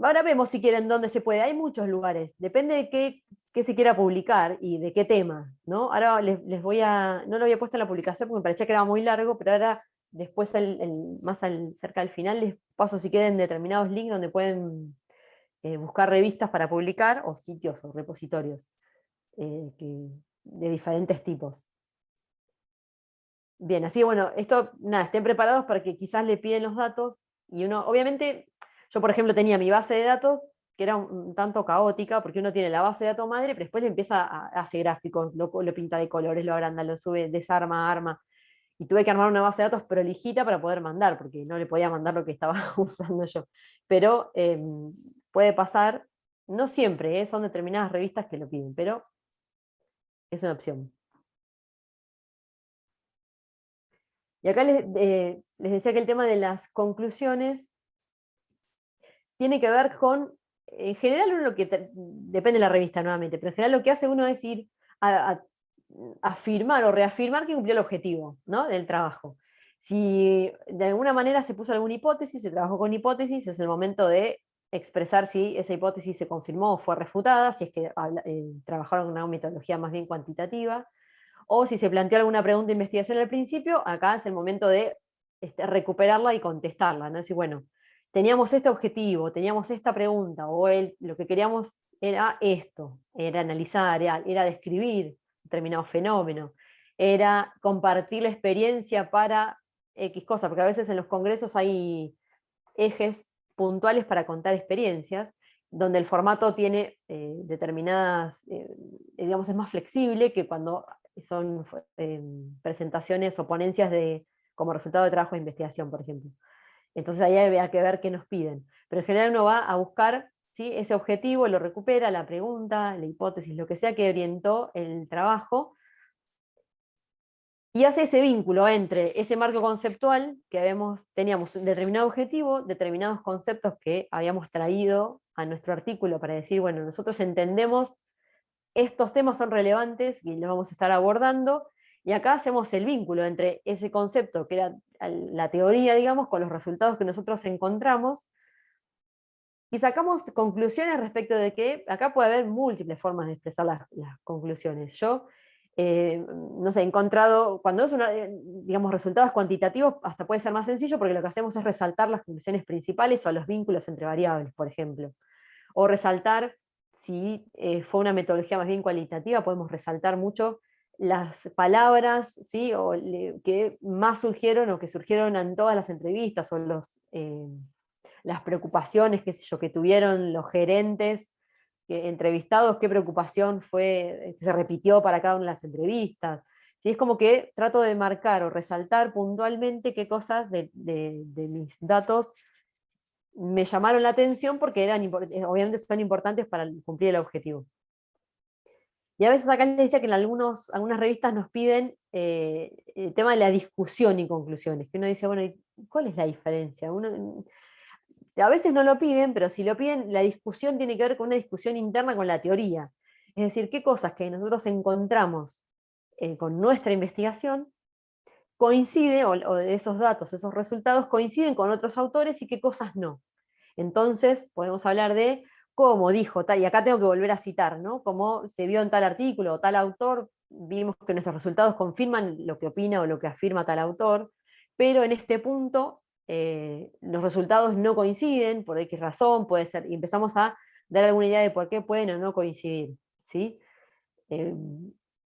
Ahora vemos si quieren dónde se puede. Hay muchos lugares. Depende de qué se quiera publicar y de qué tema, ¿no? Ahora les voy a... No lo había puesto en la publicación porque me parecía que era muy largo, pero ahora después, cerca del final, les paso si quieren determinados links donde pueden buscar revistas para publicar, o sitios o repositorios de diferentes tipos. Bien, así que bueno, esto, nada, estén preparados para que quizás le piden los datos, y uno, obviamente, yo por ejemplo tenía mi base de datos, que era un tanto caótica, porque uno tiene la base de datos madre, pero después le empieza a hacer gráficos, lo pinta de colores, lo agranda, lo sube, desarma, arma, y tuve que armar una base de datos prolijita para poder mandar, porque no le podía mandar lo que estaba usando yo. Pero puede pasar, no siempre, son determinadas revistas que lo piden, pero es una opción. Y acá les decía que el tema de las conclusiones tiene que ver con, en general uno depende de la revista nuevamente, pero en general lo que hace uno es ir a afirmar o reafirmar que cumplió el objetivo, ¿no?, del trabajo. Si de alguna manera se puso alguna hipótesis, se trabajó con hipótesis, es el momento de expresar si esa hipótesis se confirmó o fue refutada, si es que trabajaron con una metodología más bien cuantitativa, o si se planteó alguna pregunta de investigación al principio, acá es el momento de recuperarla y contestarla, ¿no? Decir, bueno, teníamos este objetivo, teníamos esta pregunta, o lo que queríamos era esto, era analizar, era describir determinado fenómeno, era compartir la experiencia para X cosa, porque a veces en los congresos hay ejes puntuales para contar experiencias, donde el formato tiene determinadas, digamos, es más flexible que cuando son presentaciones o ponencias como resultado de trabajo de investigación, por ejemplo. Entonces ahí hay que ver qué nos piden. Pero en general uno va a buscar, ¿sí?, ese objetivo, lo recupera, la pregunta, la hipótesis, lo que sea que orientó el trabajo, y hace ese vínculo entre ese marco conceptual que teníamos un determinado objetivo, determinados conceptos que habíamos traído a nuestro artículo para decir, bueno, nosotros entendemos estos temas son relevantes y los vamos a estar abordando, y acá hacemos el vínculo entre ese concepto, que era la teoría, digamos, con los resultados que nosotros encontramos, y sacamos conclusiones respecto de que acá puede haber múltiples formas de expresar las conclusiones. Yo, no sé, he encontrado, cuando es digamos, resultados cuantitativos, hasta puede ser más sencillo, porque lo que hacemos es resaltar las conclusiones principales o los vínculos entre variables, por ejemplo. O resaltar, si fue una metodología más bien cualitativa, podemos resaltar mucho las palabras, ¿sí?, que más surgieron o que surgieron en todas las entrevistas, o las preocupaciones, qué sé yo, que tuvieron los gerentes entrevistados, qué preocupación se repitió para cada una de las entrevistas. ¿Sí? Es como que trato de marcar o resaltar puntualmente qué cosas de mis datos me llamaron la atención porque obviamente son importantes para cumplir el objetivo. Y a veces acá les decía que en algunas revistas nos piden el tema de la discusión y conclusiones, que uno dice, bueno, ¿cuál es la diferencia? A veces no lo piden, pero si lo piden, la discusión tiene que ver con una discusión interna con la teoría. Es decir, qué cosas que nosotros encontramos con nuestra investigación coinciden, o de esos datos, esos resultados, coinciden con otros autores y qué cosas no. Entonces, podemos hablar de cómo dijo tal, y acá tengo que volver a citar, ¿no?, cómo se vio en tal artículo o tal autor, vimos que nuestros resultados confirman lo que opina o lo que afirma tal autor, pero en este punto los resultados no coinciden, por X razón, puede ser, y empezamos a dar alguna idea de por qué pueden o no coincidir, ¿sí?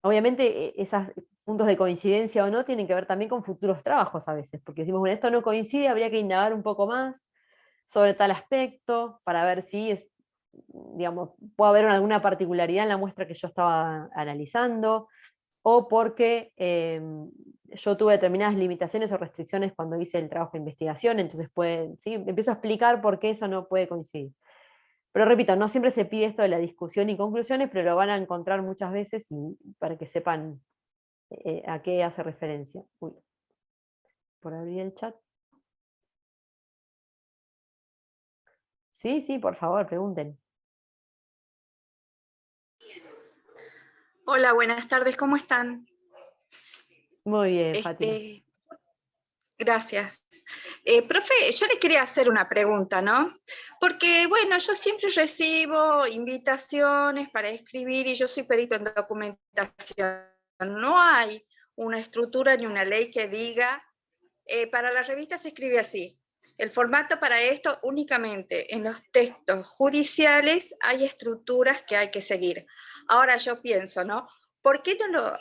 Obviamente esos puntos de coincidencia o no tienen que ver también con futuros trabajos a veces, porque decimos, bueno, esto no coincide, habría que indagar un poco más sobre tal aspecto, para ver si digamos, puede haber alguna particularidad en la muestra que yo estaba analizando, o porque yo tuve determinadas limitaciones o restricciones cuando hice el trabajo de investigación, entonces ¿sí?, empiezo a explicar por qué eso no puede coincidir. Pero repito, no siempre se pide esto de la discusión y conclusiones, pero lo van a encontrar muchas veces y para que sepan a qué hace referencia. Uy, por abrir el chat. Sí, sí, por favor, pregunten. Hola, buenas tardes, ¿cómo están? Muy bien, Fátima. Gracias. Profe, yo le quería hacer una pregunta, ¿no? Porque, bueno, yo siempre recibo invitaciones para escribir y yo soy perito en documentación. No hay una estructura ni una ley que diga, para la revista se escribe así. El formato para esto únicamente en los textos judiciales hay estructuras que hay que seguir. Ahora yo pienso, ¿no? ¿Por qué no lo...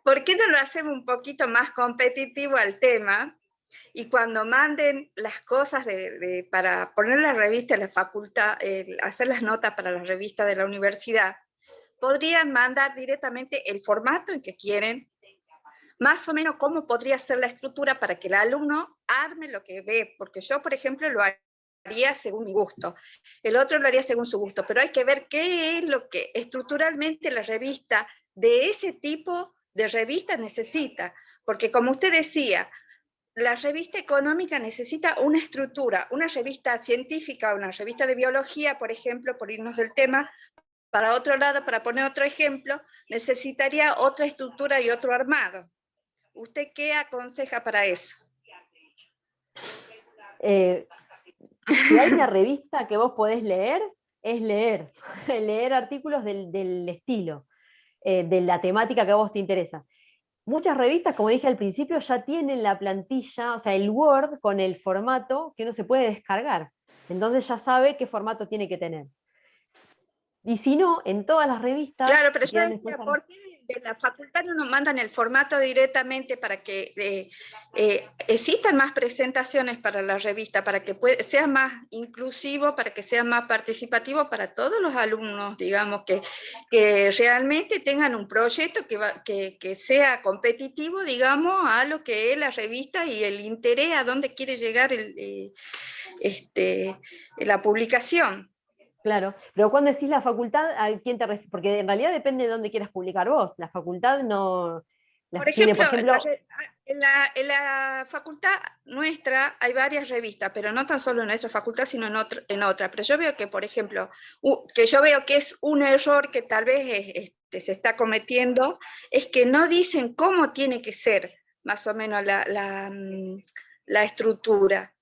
¿Por qué no lo hacemos un poquito más competitivo al tema? Y cuando manden las cosas para poner la revista en la facultad, hacer las notas para la revista de la universidad, podrían mandar directamente el formato en que quieren, más o menos cómo podría ser la estructura para que el alumno arme lo que ve, porque yo, por ejemplo, lo haría según mi gusto, el otro lo haría según su gusto, pero hay que ver qué es lo que estructuralmente la revista de ese tipo de revista necesita, porque como usted decía, la revista económica necesita una estructura, una revista científica, una revista de biología, por ejemplo, por irnos del tema, para otro lado, para poner otro ejemplo, necesitaría otra estructura y otro armado. ¿Usted qué aconseja para eso? Si hay una revista que vos podés leer, es leer, leer artículos del estilo, de la temática que a vos te interesa. Muchas revistas, como dije al principio, ya tienen la plantilla, o sea, el Word con el formato que uno se puede descargar. Entonces ya sabe qué formato tiene que tener. Y si no, en todas las revistas... Claro, pero yo decía, ¿por qué de la facultad no nos mandan el formato directamente para que existan más presentaciones para la revista, para que sea más inclusivo, para que sea más participativo para todos los alumnos, digamos, que realmente tengan un proyecto que sea competitivo, digamos, a lo que es la revista y el interés a dónde quiere llegar la publicación? Claro, pero cuando decís la facultad, ¿a quién te refieres? Porque en realidad depende de dónde quieras publicar vos. La facultad no... Por ejemplo, en la facultad nuestra hay varias revistas, pero no tan solo en nuestra facultad, sino en otra. Pero yo veo que, por ejemplo, que es un error que tal vez se está cometiendo, es que no dicen cómo tiene que ser más o menos la estructura.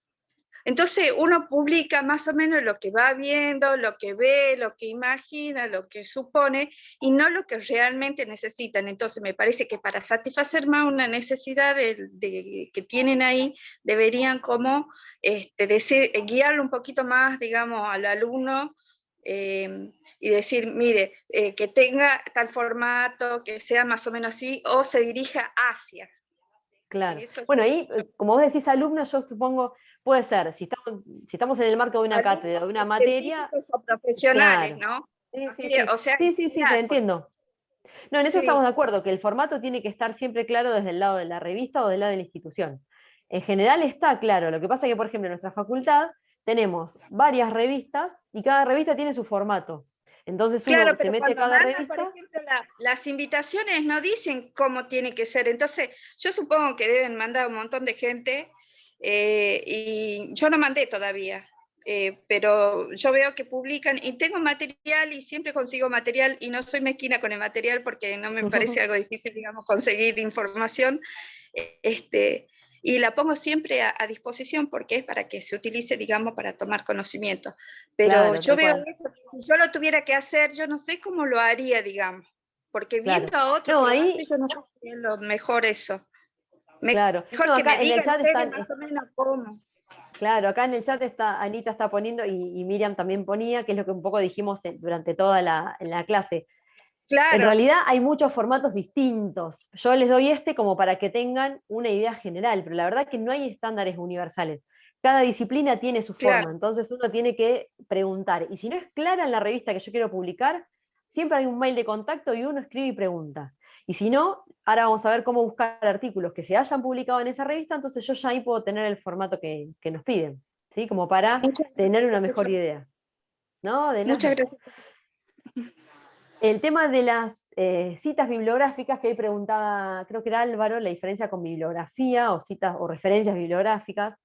Entonces uno publica más o menos lo que va viendo, lo que ve, lo que imagina, lo que supone, y no lo que realmente necesitan. Entonces me parece que para satisfacer más una necesidad que tienen ahí, deberían como guiarlo un poquito más, digamos, al alumno, y decir, mire, que tenga tal formato, que sea más o menos así, o se dirija hacia. Claro. Bueno, ahí, como vos decís alumnos, yo supongo, puede ser, si estamos en el marco de una cátedra, de una materia... O profesionales, claro. ¿no? Sí, O sea, sí, te entiendo. No, en eso sí. estamos de acuerdo, que el formato tiene que estar siempre claro desde el lado de la revista o del lado de la institución. En general está claro, lo que pasa es que, por ejemplo, en nuestra facultad tenemos varias revistas y cada revista tiene su formato. Entonces uno se mete a cada revista... Por ejemplo, las invitaciones no dicen cómo tiene que ser, entonces yo supongo que deben mandar un montón de gente, y yo no mandé todavía, pero yo veo que publican, y tengo material y siempre consigo material, y no soy mezquina con el material porque no me parece algo difícil, digamos, conseguir información, y la pongo siempre a disposición porque es para que se utilice, digamos, para tomar conocimiento. Pero claro, yo veo eso, si yo lo tuviera que hacer, yo no sé cómo lo haría, digamos, porque viendo a otro que lo hace, yo no sé si es lo mejor eso. Claro. Mejor que me digan ustedes más o menos cómo. Claro, acá en el chat Anita está poniendo, y Miriam también ponía, que es lo que un poco dijimos durante toda la clase. Claro. En realidad hay muchos formatos distintos. Yo les doy como para que tengan una idea general, pero la verdad que no hay estándares universales. Cada disciplina tiene su forma, entonces uno tiene que preguntar. Y si no es clara en la revista que yo quiero publicar, siempre hay un mail de contacto y uno escribe y pregunta. Y si no, ahora vamos a ver cómo buscar artículos que se hayan publicado en esa revista, entonces yo ya ahí puedo tener el formato que nos piden. ¿sí? Como para Muchas tener una gracias, mejor idea. ¿No? De nada. Muchas gracias. El tema de las citas bibliográficas, que ahí preguntaba, creo que era Álvaro, la diferencia con bibliografía o citas o referencias bibliográficas.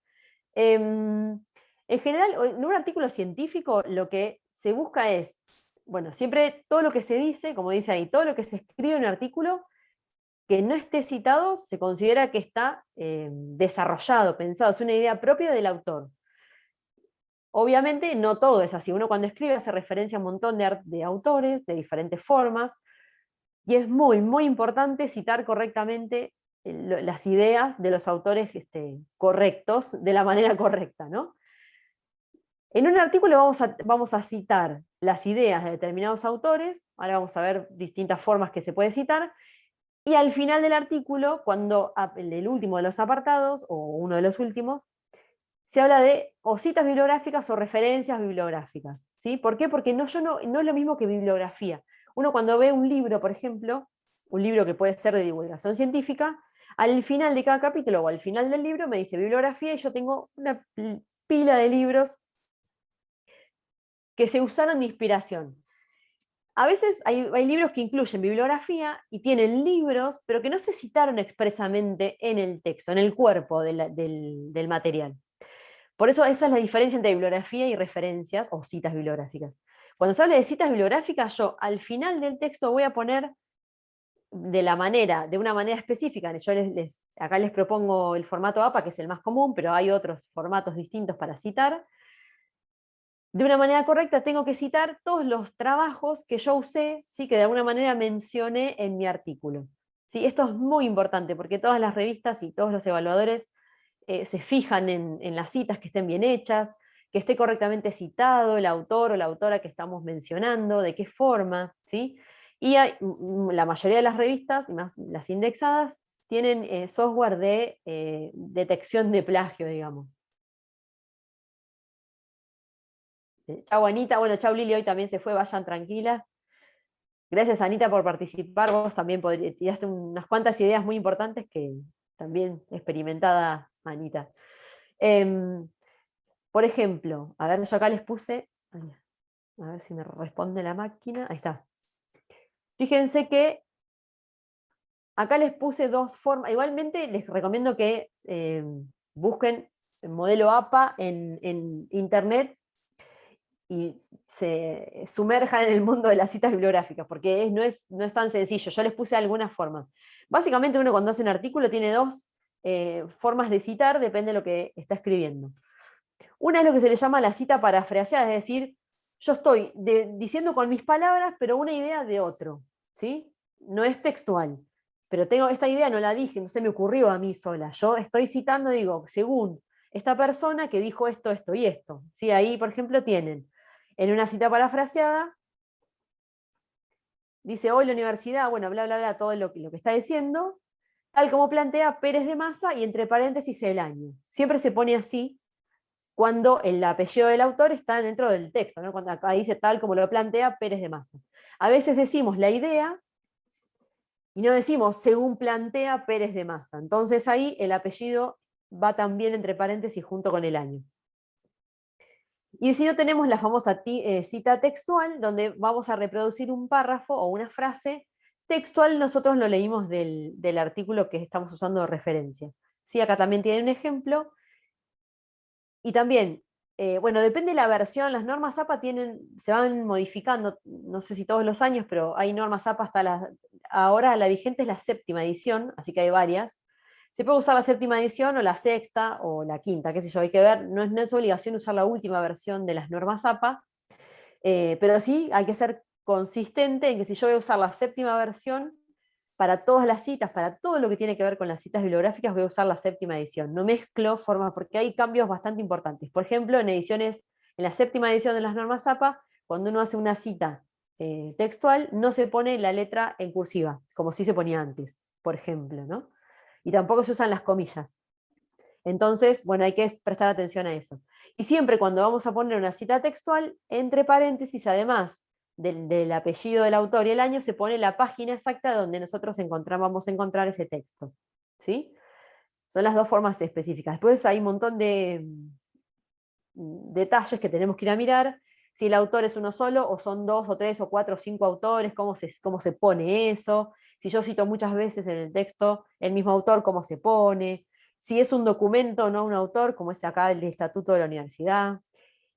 En general, en un artículo científico lo que se busca es, bueno, siempre todo lo que se dice, como dice ahí, todo lo que se escribe en un artículo que no esté citado se considera que está desarrollado, pensado, es una idea propia del autor. Obviamente no todo es así, uno cuando escribe hace referencia a un montón de autores, de diferentes formas, y es muy, muy importante citar correctamente las ideas de los autores correctos, de la manera correcta, ¿no? En un artículo vamos a citar las ideas de determinados autores, ahora vamos a ver distintas formas que se puede citar, y al final del artículo, cuando el último de los apartados, o uno de los últimos, se habla de o citas bibliográficas o referencias bibliográficas, ¿sí? ¿Por qué? Porque no es lo mismo que bibliografía. Uno cuando ve un libro, por ejemplo, un libro que puede ser de divulgación científica, al final de cada capítulo o al final del libro me dice bibliografía y yo tengo una pila de libros que se usaron de inspiración. A veces hay libros que incluyen bibliografía y tienen libros, pero que no se citaron expresamente en el texto, en el cuerpo del material. Por eso esa es la diferencia entre bibliografía y referencias o citas bibliográficas. Cuando se habla de citas bibliográficas, yo al final del texto voy a poner de una manera específica. Yo acá les propongo el formato APA, que es el más común, pero hay otros formatos distintos para citar. De una manera correcta tengo que citar todos los trabajos que yo usé, ¿sí? Que de alguna manera mencioné en mi artículo. ¿Sí? Esto es muy importante porque todas las revistas y todos los evaluadores se fijan en las citas que estén bien hechas, que esté correctamente citado el autor o la autora que estamos mencionando, de qué forma, ¿sí? Y la mayoría de las revistas, y más las indexadas, tienen software de detección de plagio, digamos. Chau Anita, bueno, chau Lili, hoy también se fue, vayan tranquilas. Gracias Anita por participar, vos también tiraste unas cuantas ideas muy importantes que también experimentada Anita. Por ejemplo, a ver, yo acá les puse, a ver si me responde la máquina, ahí está. Fíjense que acá les puse dos formas, igualmente les recomiendo que busquen el modelo APA en internet y se sumerjan en el mundo de las citas bibliográficas, porque no es tan sencillo. Yo les puse algunas formas. Básicamente uno cuando hace un artículo tiene dos formas de citar, depende de lo que está escribiendo. Una es lo que se le llama la cita parafraseada, es decir, yo estoy diciendo con mis palabras, pero una idea de otro, ¿sí? No es textual, pero tengo esta idea, no la dije, no se me ocurrió a mí sola. Yo estoy citando, digo, según esta persona que dijo esto, esto y esto. ¿Sí? Ahí, por ejemplo, tienen, en una cita parafraseada, dice, hoy la universidad, bueno, bla, bla, bla, todo lo que está diciendo, tal como plantea Pérez de Massa, y entre paréntesis el año. Siempre se pone así, cuando el apellido del autor está dentro del texto, ¿no? Cuando acá dice tal como lo plantea Pérez de Massa. A veces decimos la idea y no decimos según plantea Pérez de Massa. Entonces ahí el apellido va también entre paréntesis junto con el año. Y si no, tenemos la famosa cita textual, donde vamos a reproducir un párrafo o una frase textual. Nosotros lo leímos del artículo que estamos usando de referencia. ¿Sí? Acá también tienen un ejemplo. Y también, bueno, depende de la versión, las normas APA se van modificando, no sé si todos los años, pero hay normas APA ahora la vigente es la 7ª edición, así que hay varias. Se puede usar la 7ª edición o la 6ª o la 5ª, qué sé yo, hay que ver, no es obligación usar la última versión de las normas APA, pero sí hay que ser consistente en que si yo voy a usar la 7ª versión, para todas las citas, para todo lo que tiene que ver con las citas bibliográficas, voy a usar la 7ª edición. No mezclo formas, porque hay cambios bastante importantes. Por ejemplo, en la 7ª edición de las normas APA, cuando uno hace una cita textual, no se pone la letra en cursiva, como sí se ponía antes, por ejemplo, ¿no? Y tampoco se usan las comillas. Entonces, bueno, hay que prestar atención a eso. Y siempre cuando vamos a poner una cita textual, entre paréntesis, además del apellido del autor y el año, se pone la página exacta donde nosotros vamos a encontrar ese texto. ¿Sí? Son las dos formas específicas. Después hay un montón de detalles que tenemos que ir a mirar, si el autor es uno solo, o son 2, o 3, o 4, o 5 autores, cómo se pone eso, si yo cito muchas veces en el texto el mismo autor, cómo se pone, si es un documento o no un autor, como es acá el estatuto de la universidad,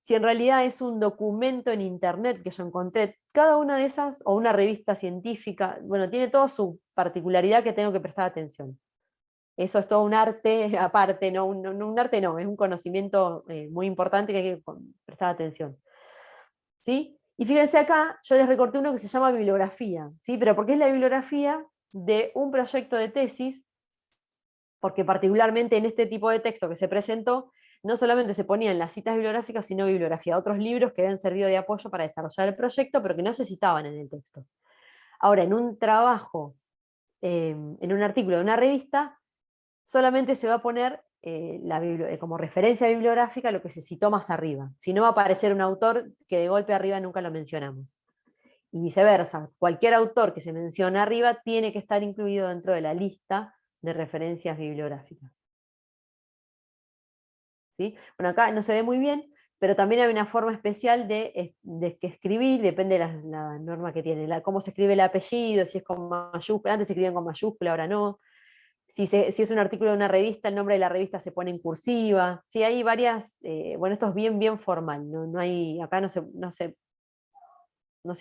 si en realidad es un documento en internet que yo encontré, cada una de esas, o una revista científica, bueno, tiene toda su particularidad que tengo que prestar atención. Eso es todo un arte aparte, no, un arte no, es un conocimiento muy importante que hay que prestar atención. ¿Sí? Y fíjense acá, yo les recorté uno que se llama bibliografía, ¿sí? Pero porque es la bibliografía de un proyecto de tesis, porque particularmente en este tipo de texto que se presentó, no solamente se ponían las citas bibliográficas, sino bibliografía de otros libros que habían servido de apoyo para desarrollar el proyecto, pero que no se citaban en el texto. Ahora, en un trabajo, en un artículo de una revista, solamente se va a poner como referencia bibliográfica lo que se citó más arriba. Si no va a aparecer un autor que de golpe arriba nunca lo mencionamos. Y viceversa, cualquier autor que se menciona arriba tiene que estar incluido dentro de la lista de referencias bibliográficas. ¿Sí? Bueno, acá no se ve muy bien, pero también hay una forma especial de que escribir, depende de la norma que tiene, cómo se escribe el apellido, si es con mayúscula, antes se escribían con mayúscula, ahora no. Si es un artículo de una revista, el nombre de la revista se pone en cursiva. Sí, hay varias, bueno, esto es bien formal, no hay, acá no se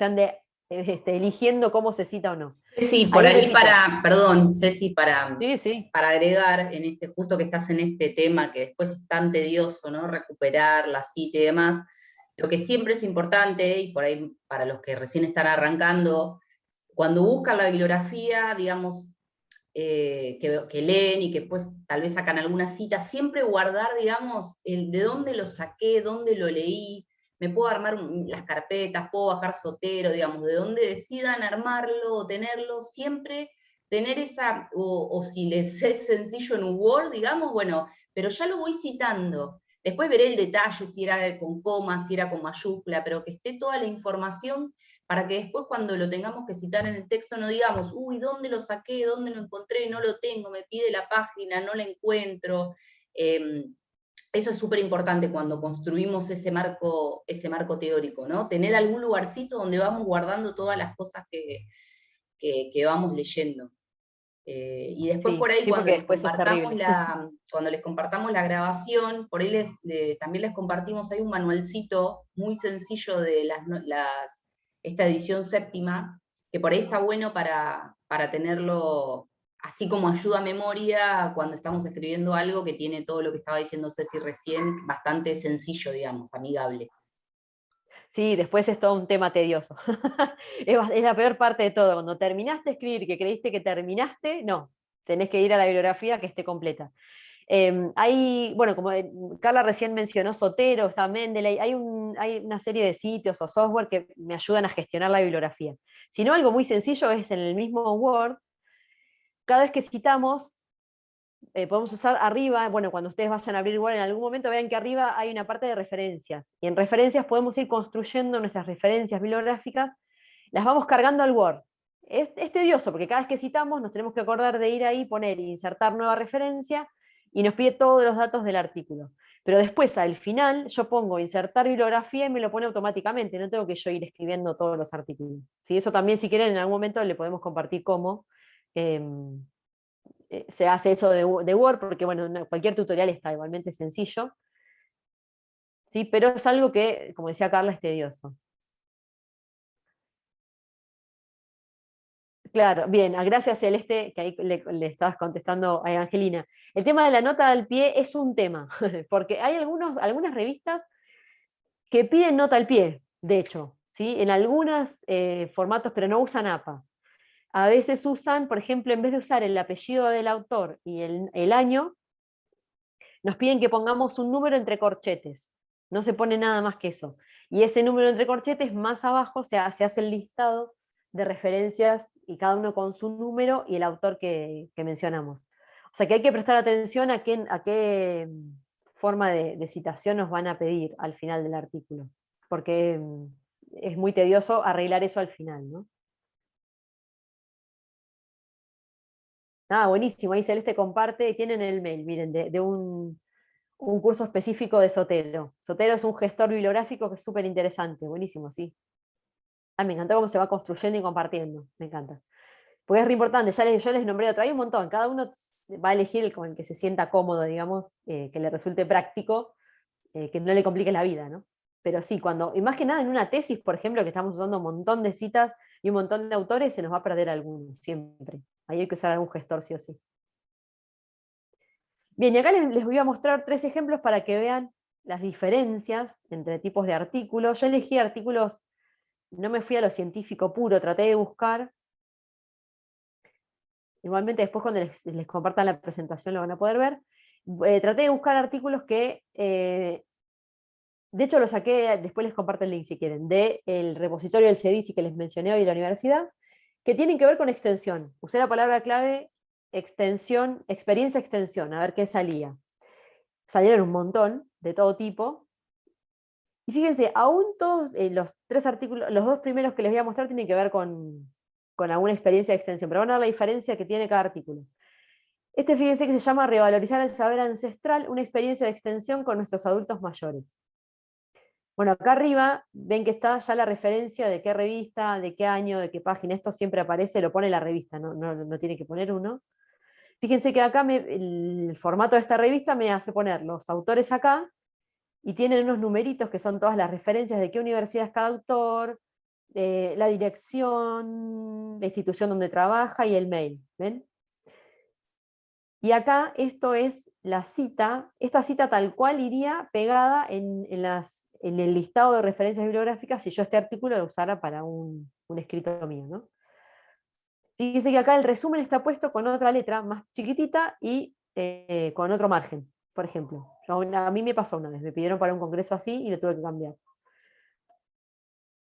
ande eligiendo cómo se cita o no. Sí, por ahí repito. perdón, Ceci, Sí. para agregar en justo que estás en este tema que después es tan tedioso, ¿no? Recuperar la cita y demás, lo que siempre es importante, y por ahí para los que recién están arrancando, cuando buscan la bibliografía, digamos, que leen y que después tal vez sacan alguna cita, siempre guardar, digamos, de dónde lo saqué, dónde lo leí, me puedo armar las carpetas, puedo bajar Zotero, digamos, de donde decidan armarlo o tenerlo, siempre tener esa, o si les es sencillo en un Word, digamos, bueno, pero ya lo voy citando. Después veré el detalle, si era con coma, si era con mayúscula, pero que esté toda la información para que después cuando lo tengamos que citar en el texto no digamos, uy, ¿dónde lo saqué? ¿Dónde lo encontré? No lo tengo, me pide la página, no la encuentro. Eso es súper importante cuando construimos ese marco teórico, ¿no? Tener algún lugarcito donde vamos guardando todas las cosas que vamos leyendo. Y después por ahí cuando les compartamos la grabación, por ahí también les compartimos ahí un manualcito muy sencillo de esta edición séptima, que por ahí está bueno para tenerlo así como ayuda a memoria cuando estamos escribiendo algo que tiene todo lo que estaba diciendo Ceci recién, bastante sencillo, digamos, amigable. Sí, después es todo un tema tedioso. Es la peor parte de todo. Cuando terminaste de escribir, que creíste que terminaste, no. Tenés que ir a la bibliografía que esté completa. Bueno, como Carla recién mencionó Zotero, está Mendeley, hay una serie de sitios o software que me ayudan a gestionar la bibliografía. Si no, algo muy sencillo es en el mismo Word, cada vez que citamos, podemos usar arriba, bueno, cuando ustedes vayan a abrir Word en algún momento, vean que arriba hay una parte de referencias, y en referencias podemos ir construyendo nuestras referencias bibliográficas, las vamos cargando al Word. Es tedioso, porque cada vez que citamos nos tenemos que acordar de ir ahí, poner, insertar nueva referencia, y nos pide todos los datos del artículo. Pero después, al final, yo pongo insertar bibliografía y me lo pone automáticamente, no tengo que yo ir escribiendo todos los artículos. ¿Sí? Eso también, si quieren, en algún momento le podemos compartir cómo se hace eso de Word, porque bueno, cualquier tutorial está igualmente sencillo. ¿Sí? Pero es algo que, como decía Carla, es tedioso. Claro, bien, gracias Celeste, que ahí le estabas contestando a Angelina. El tema de la nota al pie es un tema, porque hay algunas revistas que piden nota al pie, de hecho, ¿sí? En algunos formatos, pero no usan APA. A veces usan, por ejemplo, en vez de usar el apellido del autor y el año, nos piden que pongamos un número entre corchetes. No se pone nada más que eso. Y ese número entre corchetes, más abajo, se hace el listado de referencias, y cada uno con su número y el autor que mencionamos. O sea que hay que prestar atención a qué forma de citación nos van a pedir al final del artículo, porque es muy tedioso arreglar eso al final, ¿no? Buenísimo, ahí Celeste comparte, tienen el mail, miren, de un un curso específico de Zotero. Zotero es un gestor bibliográfico que es súper interesante, buenísimo, sí. Ah, me encantó cómo se va construyendo y compartiendo, me encanta. Porque es re importante, yo les nombré otro, hay un montón, cada uno va a elegir con el que se sienta cómodo, digamos, que le resulte práctico, que no le complique la vida, ¿no? Pero sí, y más que nada en una tesis, por ejemplo, que estamos usando un montón de citas y un montón de autores, se nos va a perder alguno, siempre. Ahí hay que usar algún gestor sí o sí. Bien, y acá les voy a mostrar 3 ejemplos para que vean las diferencias entre tipos de artículos. Yo elegí artículos, no me fui a lo científico puro, traté de buscar. Igualmente después cuando les compartan la presentación lo van a poder ver. Traté de buscar artículos que, de hecho lo saqué, después les comparto el link si quieren, del repositorio del CEDICI que les mencioné hoy de la universidad, que tienen que ver con extensión. Usé la palabra clave extensión, experiencia extensión, a ver qué salía. Salieron un montón, de todo tipo. Y fíjense, aún todos los 3 artículos, los 2 primeros que les voy a mostrar tienen que ver con alguna experiencia de extensión, pero van a ver la diferencia que tiene cada artículo. Este fíjense que se llama Revalorizar el saber ancestral, una experiencia de extensión con nuestros adultos mayores. Bueno, acá arriba ven que está ya la referencia de qué revista, de qué año, de qué página. Esto siempre aparece, lo pone la revista, no tiene que poner uno. Fíjense que acá el formato de esta revista me hace poner los autores acá, y tienen unos numeritos que son todas las referencias de qué universidad es cada autor, la dirección, la institución donde trabaja y el mail. ¿Ven? Y acá esto es la cita, esta cita tal cual iría pegada en el listado de referencias bibliográficas si yo este artículo lo usara para un escrito mío, ¿no? Fíjense que acá el resumen está puesto con otra letra más chiquitita y con otro margen, por ejemplo. A mí me pasó una vez, me pidieron para un congreso así y lo tuve que cambiar.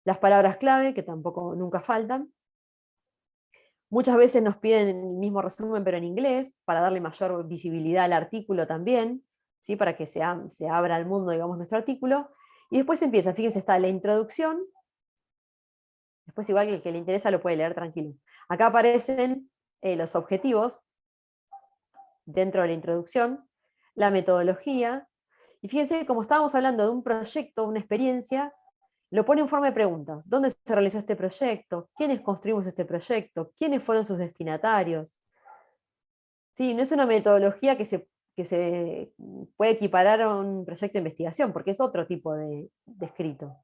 Las palabras clave, que tampoco nunca faltan. Muchas veces nos piden el mismo resumen, pero en inglés, para darle mayor visibilidad al artículo también, ¿sí? Para que se abra al mundo, digamos, nuestro artículo. Y después empieza, fíjense, está la introducción. Después igual que el que le interesa lo puede leer tranquilo. Acá aparecen los objetivos dentro de la introducción, la metodología. Y fíjense, como estábamos hablando de un proyecto, una experiencia, lo pone en forma de preguntas. ¿Dónde se realizó este proyecto? ¿Quiénes construimos este proyecto? ¿Quiénes fueron sus destinatarios? Sí, no es una metodología que se puede equiparar a un proyecto de investigación, porque es otro tipo de escrito.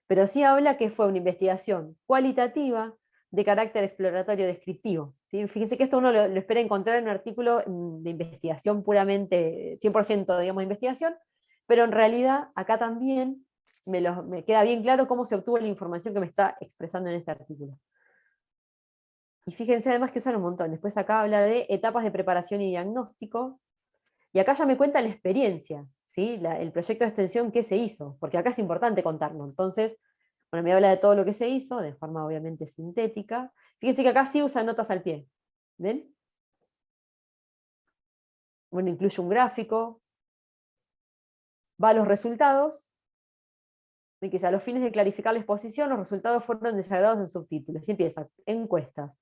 Pero sí habla que fue una investigación cualitativa de carácter exploratorio descriptivo. ¿Sí? Fíjense que esto uno lo espera encontrar en un artículo de investigación puramente, 100% digamos de investigación, pero en realidad acá también me queda bien claro cómo se obtuvo la información que me está expresando en este artículo. Y fíjense además que usan un montón. Después acá habla de etapas de preparación y diagnóstico, y acá ya me cuenta la experiencia, ¿sí? El proyecto de extensión que se hizo, porque acá es importante contarlo. Entonces, bueno, me habla de todo lo que se hizo, de forma obviamente sintética. Fíjense que acá sí usa notas al pie. ¿Ven? Bueno, incluye un gráfico. Va a los resultados. Ven que a los fines de clarificar la exposición, los resultados fueron desagradados en subtítulos. Y empieza, encuestas.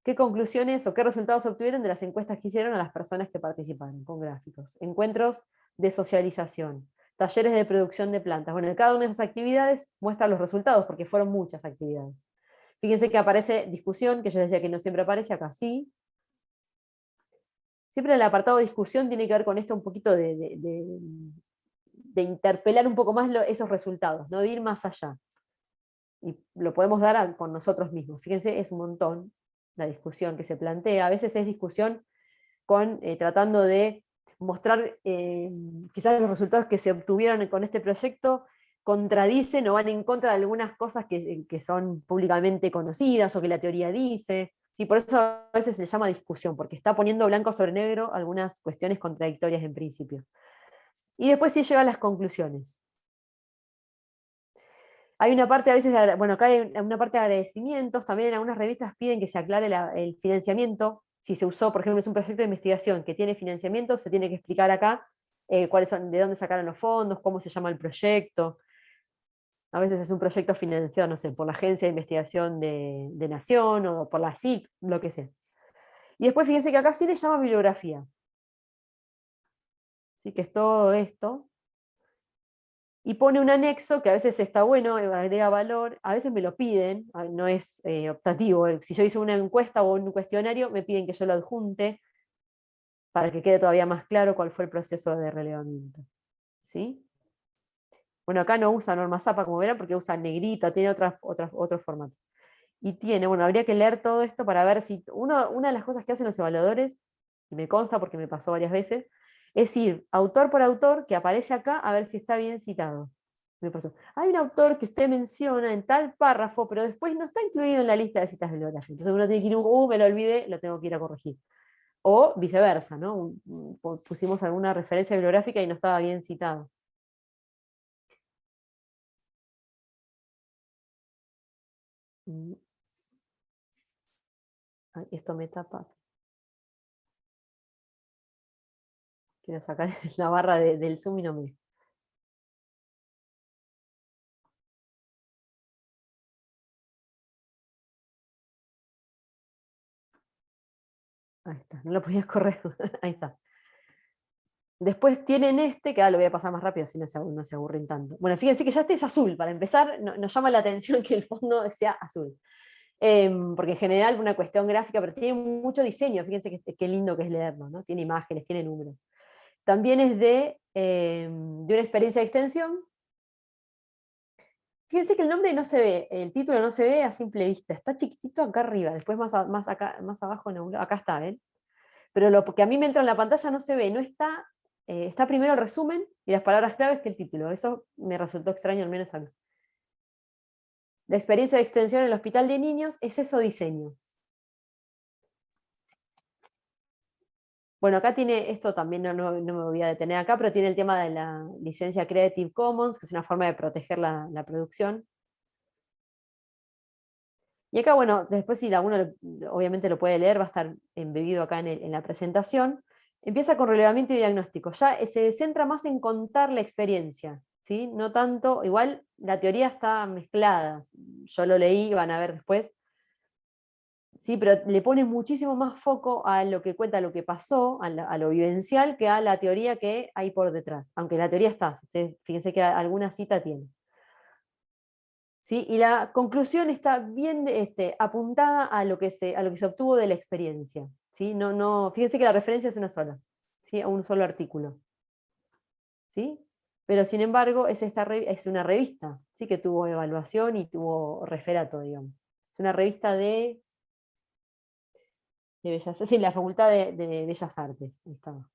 ¿Qué conclusiones o qué resultados obtuvieron de las encuestas que hicieron a las personas que participaron? Con gráficos. Encuentros de socialización. Talleres de producción de plantas. Bueno, de cada una de esas actividades muestra los resultados, porque fueron muchas actividades. Fíjense que aparece discusión, que yo decía que no siempre aparece, acá sí. Siempre el apartado de discusión tiene que ver con esto un poquito de interpelar un poco más esos resultados, ¿no? De ir más allá. Y lo podemos dar con nosotros mismos. Fíjense, es un montón la discusión que se plantea. A veces es discusión tratando de mostrar quizás los resultados que se obtuvieron con este proyecto contradicen o van en contra de algunas cosas que son públicamente conocidas o que la teoría dice. Sí, por eso a veces se llama discusión, porque está poniendo blanco sobre negro algunas cuestiones contradictorias en principio. Y después sí llega a las conclusiones. Hay una parte a veces, bueno, acá hay una parte de agradecimientos, también en algunas revistas piden que se aclare el financiamiento. Si se usó, por ejemplo, es un proyecto de investigación que tiene financiamiento, se tiene que explicar acá cuáles son, de dónde sacaron los fondos, cómo se llama el proyecto. A veces es un proyecto financiado, no sé, por la Agencia de Investigación de Nación o por la SIC, lo que sea. Y después fíjense que acá sí le llama bibliografía. ¿sí? Que es todo esto. Y pone un anexo que a veces está bueno, agrega valor, a veces me lo piden, no es optativo. Si yo hice una encuesta o un cuestionario, me piden que yo lo adjunte para que quede todavía más claro cuál fue el proceso de relevamiento. ¿Sí? Bueno, acá no usa norma Zapa, como verán, porque usa negrita, tiene otro formato. Y tiene, bueno, habría que leer todo esto para ver si una de las cosas que hacen los evaluadores, y me consta porque me pasó varias veces, es ir autor por autor que aparece acá a ver si está bien citado. Me pasó. Hay un autor que usted menciona en tal párrafo, pero después no está incluido en la lista de citas bibliográficas. Entonces uno tiene que ir, me lo olvidé, lo tengo que ir a corregir. O viceversa, ¿no? Pusimos alguna referencia bibliográfica y no estaba bien citado. Ay, esto me tapa. Quiero sacar la barra del Zoom y no me... Ahí está, no lo podías correr. Ahí está. Después tienen que ahora lo voy a pasar más rápido, así no se aburren tanto. Bueno, fíjense que ya este es azul. Para empezar, nos llama la atención que el fondo sea azul. Porque en general una cuestión gráfica, pero tiene mucho diseño. Fíjense qué lindo que es leerlo, ¿no? Tiene imágenes, tiene números. También es de una experiencia de extensión. Fíjense que el nombre no se ve, el título no se ve a simple vista, está chiquitito acá arriba, después más abajo, no, acá está, ¿ven? Pero lo que a mí me entra en la pantalla no se ve, no está, está primero el resumen y las palabras claves que el título, eso me resultó extraño al menos a mí. La experiencia de extensión en el hospital de niños es eso diseño. Bueno, acá tiene, esto también no me voy a detener acá, pero tiene el tema de la licencia Creative Commons, que es una forma de proteger la producción. Y acá, bueno, después si uno obviamente lo puede leer, va a estar embebido acá en la presentación. Empieza con relevamiento y diagnóstico. Ya se centra más en contar la experiencia, ¿sí? No tanto, igual la teoría está mezclada. Yo lo leí, van a ver después. Sí, pero le pone muchísimo más foco a lo que cuenta, lo que pasó, a lo vivencial, que a la teoría que hay por detrás. Aunque la teoría está, ustedes fíjense que alguna cita tiene. ¿Sí? Y la conclusión está bien apuntada a lo que se obtuvo de la experiencia. ¿Sí? Fíjense que la referencia es una sola, ¿sí? A un solo artículo. ¿Sí? Pero sin embargo es una revista, ¿sí? Que tuvo evaluación y tuvo referato, digamos. Es una revista de Bellas Artes, sí, la Facultad de Bellas Artes. Ahí estaba.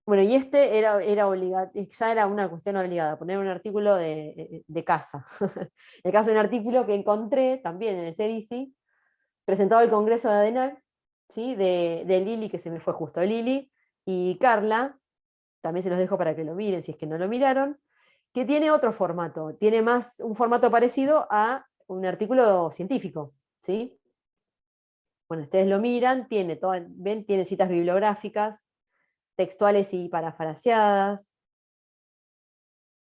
Bueno, y era obligado, ya era una cuestión obligada, poner un artículo de casa. El caso de un artículo que encontré también en el CEDICI, presentado al Congreso de ADENAC, ¿sí? de Lili, que se me fue justo, Lili, y Carla, también se los dejo para que lo miren si es que no lo miraron, que tiene otro formato, tiene un formato parecido a un artículo científico, ¿sí? Bueno, ustedes lo miran, ven, tiene citas bibliográficas, textuales y parafraseadas.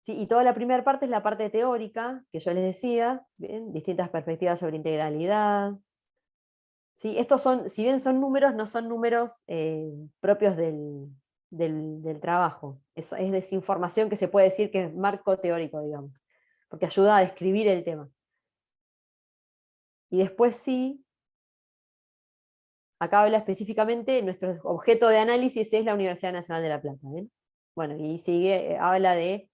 ¿Sí? Y toda la primera parte es la parte teórica, que yo les decía, ¿bien? Distintas perspectivas sobre integralidad. ¿Sí? Estos si bien son números, no son números propios del trabajo. Es desinformación que se puede decir que es marco teórico, digamos, porque ayuda a describir el tema. Y después sí, acá habla específicamente, nuestro objeto de análisis es la Universidad Nacional de La Plata. ¿Ven? Bueno, y sigue, habla de,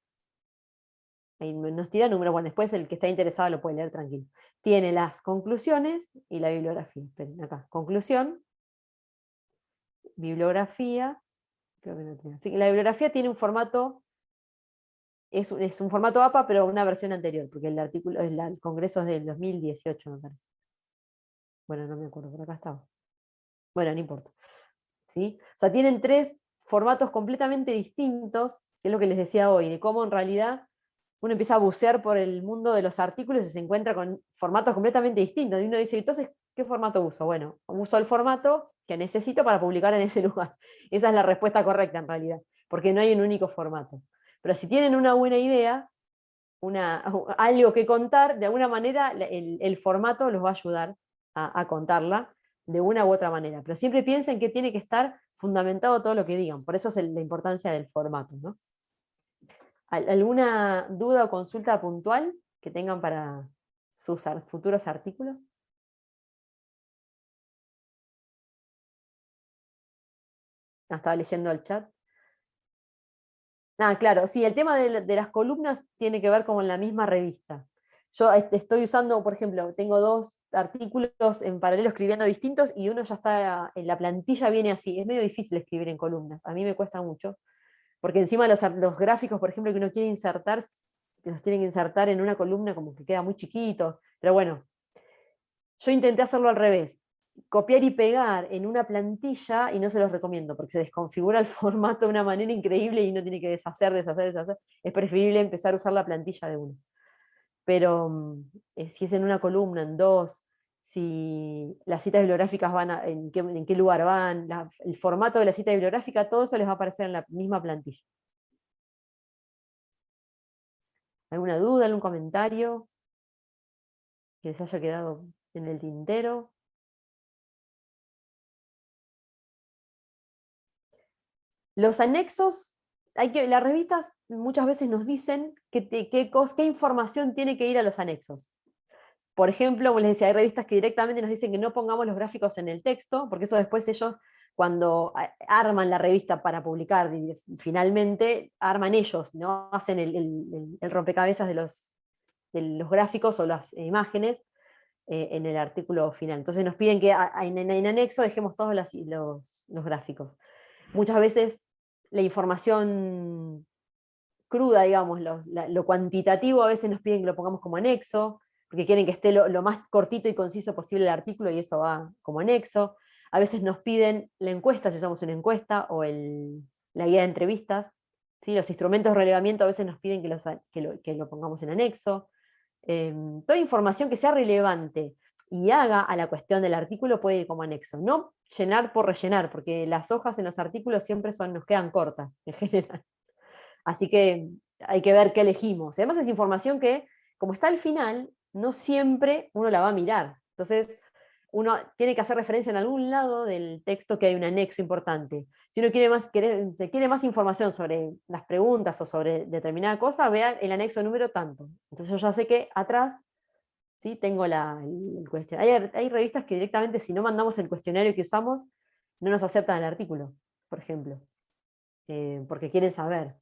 ahí nos tira números, bueno, después el que está interesado lo puede leer tranquilo. Tiene las conclusiones y la bibliografía. Esperen, acá, conclusión, bibliografía, creo que no tiene. La bibliografía tiene un formato, es un formato APA, pero una versión anterior, porque el artículo, el congreso es del 2018, me parece. Bueno, no me acuerdo, por acá estaba. Bueno, no importa. ¿Sí? O sea, tienen 3 formatos completamente distintos, que es lo que les decía hoy, de cómo en realidad uno empieza a bucear por el mundo de los artículos y se encuentra con formatos completamente distintos. Y uno dice, entonces, ¿qué formato uso? Bueno, uso el formato que necesito para publicar en ese lugar. Esa es la respuesta correcta en realidad, porque no hay un único formato. Pero si tienen una buena idea, algo que contar, de alguna manera el formato los va a ayudar a contarla, de una u otra manera, pero siempre piensen que tiene que estar fundamentado todo lo que digan, por eso es la importancia del formato, ¿no? ¿Alguna duda o consulta puntual que tengan para sus futuros artículos? Estaba leyendo el chat. Claro, sí, el tema de las columnas tiene que ver con la misma revista. Yo estoy usando, por ejemplo, tengo 2 artículos en paralelo escribiendo distintos y uno ya está, en la plantilla viene así. Es medio difícil escribir en columnas, a mí me cuesta mucho, porque encima los gráficos, por ejemplo, que uno quiere insertar, que los tienen que insertar en una columna como que queda muy chiquito, pero bueno, yo intenté hacerlo al revés, copiar y pegar en una plantilla y no se los recomiendo, porque se desconfigura el formato de una manera increíble y uno tiene que deshacer. Es preferible empezar a usar la plantilla de uno. Pero si es en una columna, en 2, si las citas bibliográficas van en qué lugar van, el formato de la cita bibliográfica, todo eso les va a aparecer en la misma plantilla. ¿Alguna duda, algún comentario que les haya quedado en el tintero? Los anexos, las revistas muchas veces nos dicen qué información tiene que ir a los anexos. Por ejemplo, como les decía, hay revistas que directamente nos dicen que no pongamos los gráficos en el texto, porque eso después ellos, cuando arman la revista para publicar, finalmente arman ellos, ¿no? Hacen el rompecabezas de los gráficos o las imágenes en el artículo final. Entonces nos piden que en anexo dejemos todos los gráficos. Muchas veces la información cruda, digamos, lo cuantitativo, a veces nos piden que lo pongamos como anexo, porque quieren que esté lo más cortito y conciso posible el artículo, y eso va como anexo. A veces nos piden la encuesta, si usamos una encuesta, o la guía de entrevistas. ¿Sí? Los instrumentos de relevamiento a veces nos piden que lo pongamos en anexo. Toda información que sea relevante y haga a la cuestión del artículo puede ir como anexo. No llenar por rellenar, porque las hojas en los artículos siempre nos quedan cortas, en general. Así que hay que ver qué elegimos. Además es información que, como está al final, no siempre uno la va a mirar. Entonces, uno tiene que hacer referencia en algún lado del texto que hay un anexo importante. Si uno quiere más información sobre las preguntas o sobre determinada cosa, vea el anexo número tanto. Entonces yo ya sé que atrás, ¿sí? Tengo el cuestionario. Hay revistas que directamente, si no mandamos el cuestionario que usamos, no nos aceptan el artículo, por ejemplo, porque quieren saber.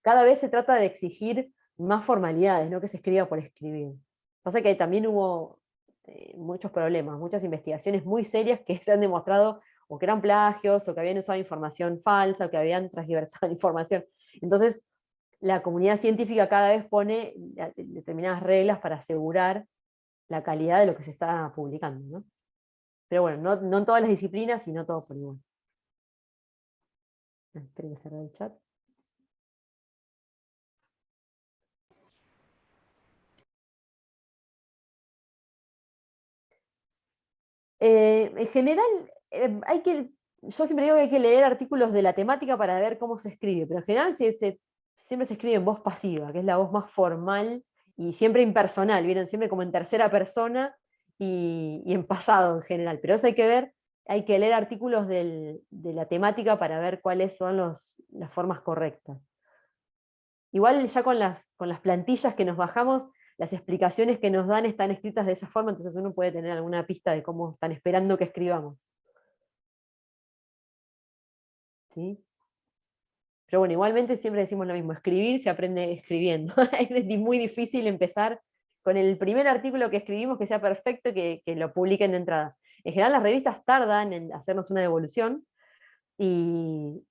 Cada vez se trata de exigir más formalidades, no que se escriba por escribir. Pasa que también hubo muchos problemas, muchas investigaciones muy serias que se han demostrado o que eran plagios, o que habían usado información falsa, o que habían transversado información. Entonces, la comunidad científica cada vez pone determinadas reglas para asegurar la calidad de lo que se está publicando, ¿no? Pero bueno, no en todas las disciplinas y no todo por igual. Esperen que cerrar el chat. En general, yo siempre digo que hay que leer artículos de la temática para ver cómo se escribe, pero en general siempre se escribe en voz pasiva, que es la voz más formal y siempre impersonal, ¿vieron? Siempre como en tercera persona y en pasado en general. Pero eso hay que leer artículos de la temática para ver cuáles son las formas correctas. Igual ya con las plantillas que nos bajamos, las explicaciones que nos dan están escritas de esa forma, entonces uno puede tener alguna pista de cómo están esperando que escribamos. ¿Sí? Pero bueno, igualmente siempre decimos lo mismo, escribir se aprende escribiendo. Es muy difícil empezar con el primer artículo que escribimos que sea perfecto y que lo publiquen de entrada. En general las revistas tardan en hacernos una devolución, y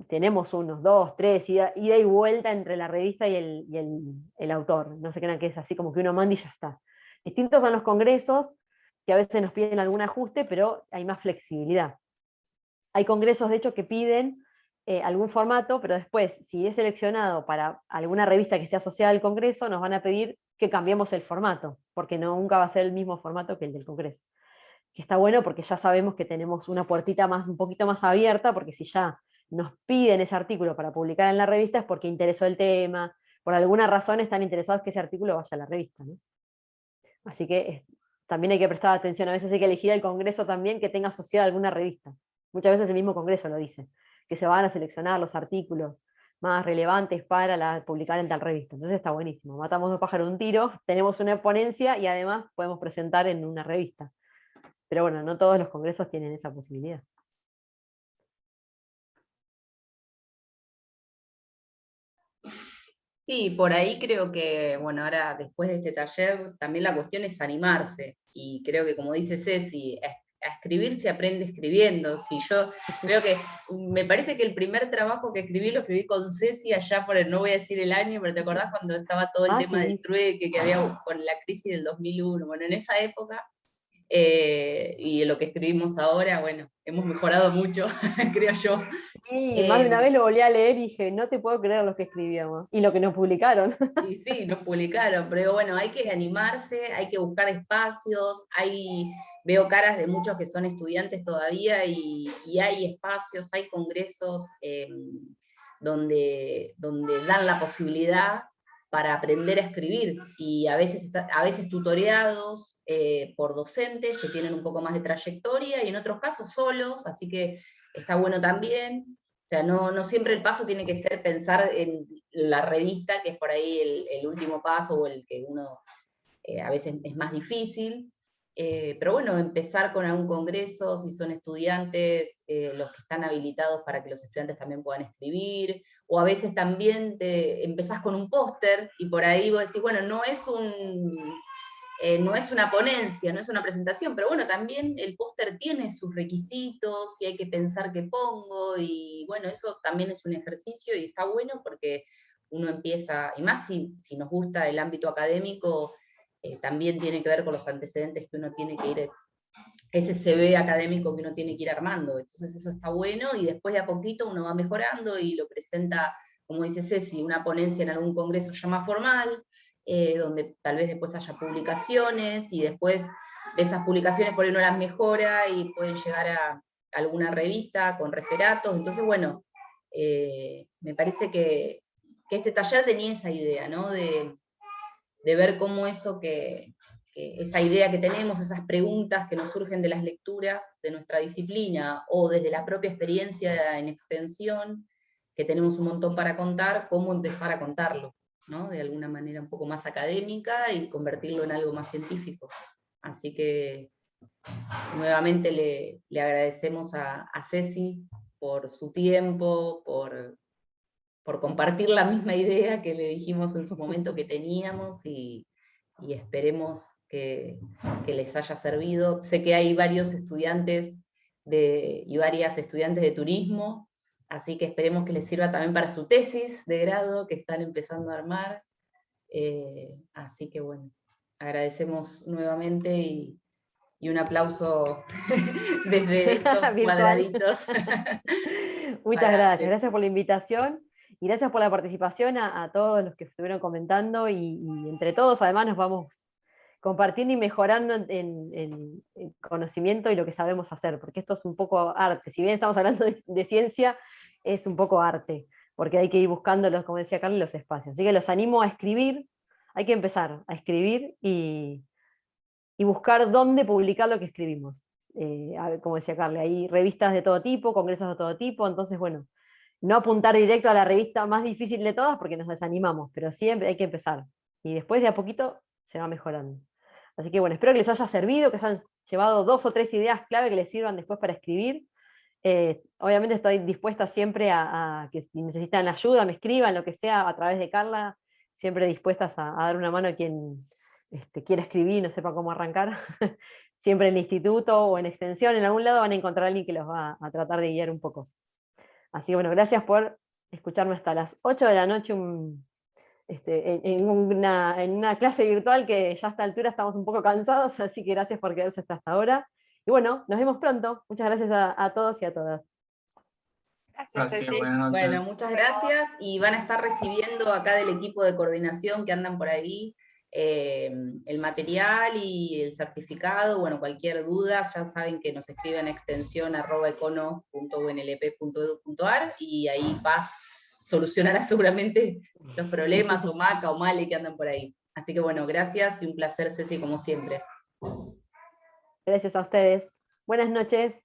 tenemos unos 2, 3, ida y vuelta entre la revista y el autor. No se crean que es así como que uno manda y ya está. Distintos son los congresos, que a veces nos piden algún ajuste, pero hay más flexibilidad. Hay congresos, de hecho, que piden algún formato, pero después, si es seleccionado para alguna revista que esté asociada al congreso, nos van a pedir que cambiemos el formato, porque nunca va a ser el mismo formato que el del congreso. Que está bueno porque ya sabemos que tenemos una puertita un poquito más abierta, porque si ya nos piden ese artículo para publicar en la revista es porque interesó el tema, por alguna razón están interesados que ese artículo vaya a la revista, ¿no? Así que también hay que prestar atención, a veces hay que elegir el congreso también que tenga asociada alguna revista. Muchas veces el mismo congreso lo dice, que se van a seleccionar los artículos más relevantes para publicar en tal revista. Entonces está buenísimo, matamos dos pájaros de un tiro, tenemos una ponencia y además podemos presentar en una revista. Pero bueno, no todos los congresos tienen esa posibilidad. Sí, por ahí creo que, bueno, ahora después de este taller, también la cuestión es animarse, y creo que como dice Ceci, a escribir se aprende escribiendo. Si yo creo que, me parece que el primer trabajo que escribí, lo escribí con Ceci allá por no voy a decir el año, pero ¿te acordás cuando estaba todo el tema del trueque que había con la crisis del 2001? Bueno, en esa época, y lo que escribimos ahora, bueno, hemos mejorado mucho, creo yo. Sí, más de una vez lo volví a leer y dije, no te puedo creer lo que escribíamos, y lo que nos publicaron. Y sí, nos publicaron, pero bueno, hay que animarse, hay que buscar espacios, veo caras de muchos que son estudiantes todavía, y hay espacios, hay congresos donde dan la posibilidad para aprender a escribir, y a veces tutoreados por docentes que tienen un poco más de trayectoria, y en otros casos solos, así que está bueno también. O sea, no siempre el paso tiene que ser pensar en la revista, que es por ahí el último paso, o el que uno a veces es más difícil. Pero bueno, empezar con algún congreso, si son estudiantes, los que están habilitados para que los estudiantes también puedan escribir, o a veces también empezás con un póster, y por ahí vos decís, bueno, no es una ponencia, no es una presentación, pero bueno, también el póster tiene sus requisitos, y hay que pensar qué pongo, y bueno, eso también es un ejercicio, y está bueno porque uno empieza, y más si nos gusta el ámbito académico, también tiene que ver con los antecedentes que uno tiene que ir, ese CV académico que uno tiene que ir armando. Entonces eso está bueno, y después de a poquito uno va mejorando y lo presenta, como dice Ceci, una ponencia en algún congreso ya más formal, donde tal vez después haya publicaciones, y después de esas publicaciones por ahí uno las mejora y pueden llegar a alguna revista con referatos. Entonces bueno, me parece que este taller tenía esa idea, ¿no? De ver cómo eso esa idea que tenemos, esas preguntas que nos surgen de las lecturas de nuestra disciplina, o desde la propia experiencia en extensión, que tenemos un montón para contar, cómo empezar a contarlo, ¿no? De alguna manera un poco más académica, y convertirlo en algo más científico. Así que nuevamente le agradecemos a Ceci por su tiempo, por compartir la misma idea que le dijimos en su momento que teníamos, y esperemos que les haya servido. Sé que hay varios estudiantes y varias estudiantes de turismo, así que esperemos que les sirva también para su tesis de grado que están empezando a armar. Así que bueno, agradecemos nuevamente, y un aplauso desde estos cuadraditos. Muchas gracias por la invitación, y gracias por la participación a todos los que estuvieron comentando, y entre todos además nos vamos compartiendo y mejorando en conocimiento y lo que sabemos hacer, porque esto es un poco arte. Si bien estamos hablando de ciencia, es un poco arte, porque hay que ir buscando, como decía Carly, los espacios. Así que los animo a escribir, hay que empezar a escribir y buscar dónde publicar lo que escribimos. Como decía Carly, hay revistas de todo tipo, congresos de todo tipo, entonces bueno, no apuntar directo a la revista más difícil de todas porque nos desanimamos, pero siempre hay que empezar. Y después de a poquito se va mejorando. Así que bueno, espero que les haya servido, que se han llevado 2 o 3 ideas clave que les sirvan después para escribir. Obviamente estoy dispuesta siempre a que si necesitan ayuda, me escriban, lo que sea, a través de Carla, siempre dispuestas a dar una mano a quien quiera escribir y no sepa cómo arrancar. Siempre en el instituto o en extensión, en algún lado van a encontrar a alguien que los va a tratar de guiar un poco. Así que bueno, gracias por escucharme hasta las 8 de la noche en una clase virtual que ya a esta altura estamos un poco cansados, así que gracias por quedarse hasta ahora. Y bueno, nos vemos pronto. Muchas gracias a todos y a todas. Gracias, bueno, muchas gracias, y van a estar recibiendo acá del equipo de coordinación que andan por ahí el material y el certificado. Bueno, cualquier duda ya saben que nos escriben a extensión@econo.unlp.edu.ar, y ahí Paz solucionará seguramente los problemas, o Maca o Male que andan por ahí. Así que bueno, gracias y un placer, Ceci, como siempre. Gracias a ustedes. Buenas noches.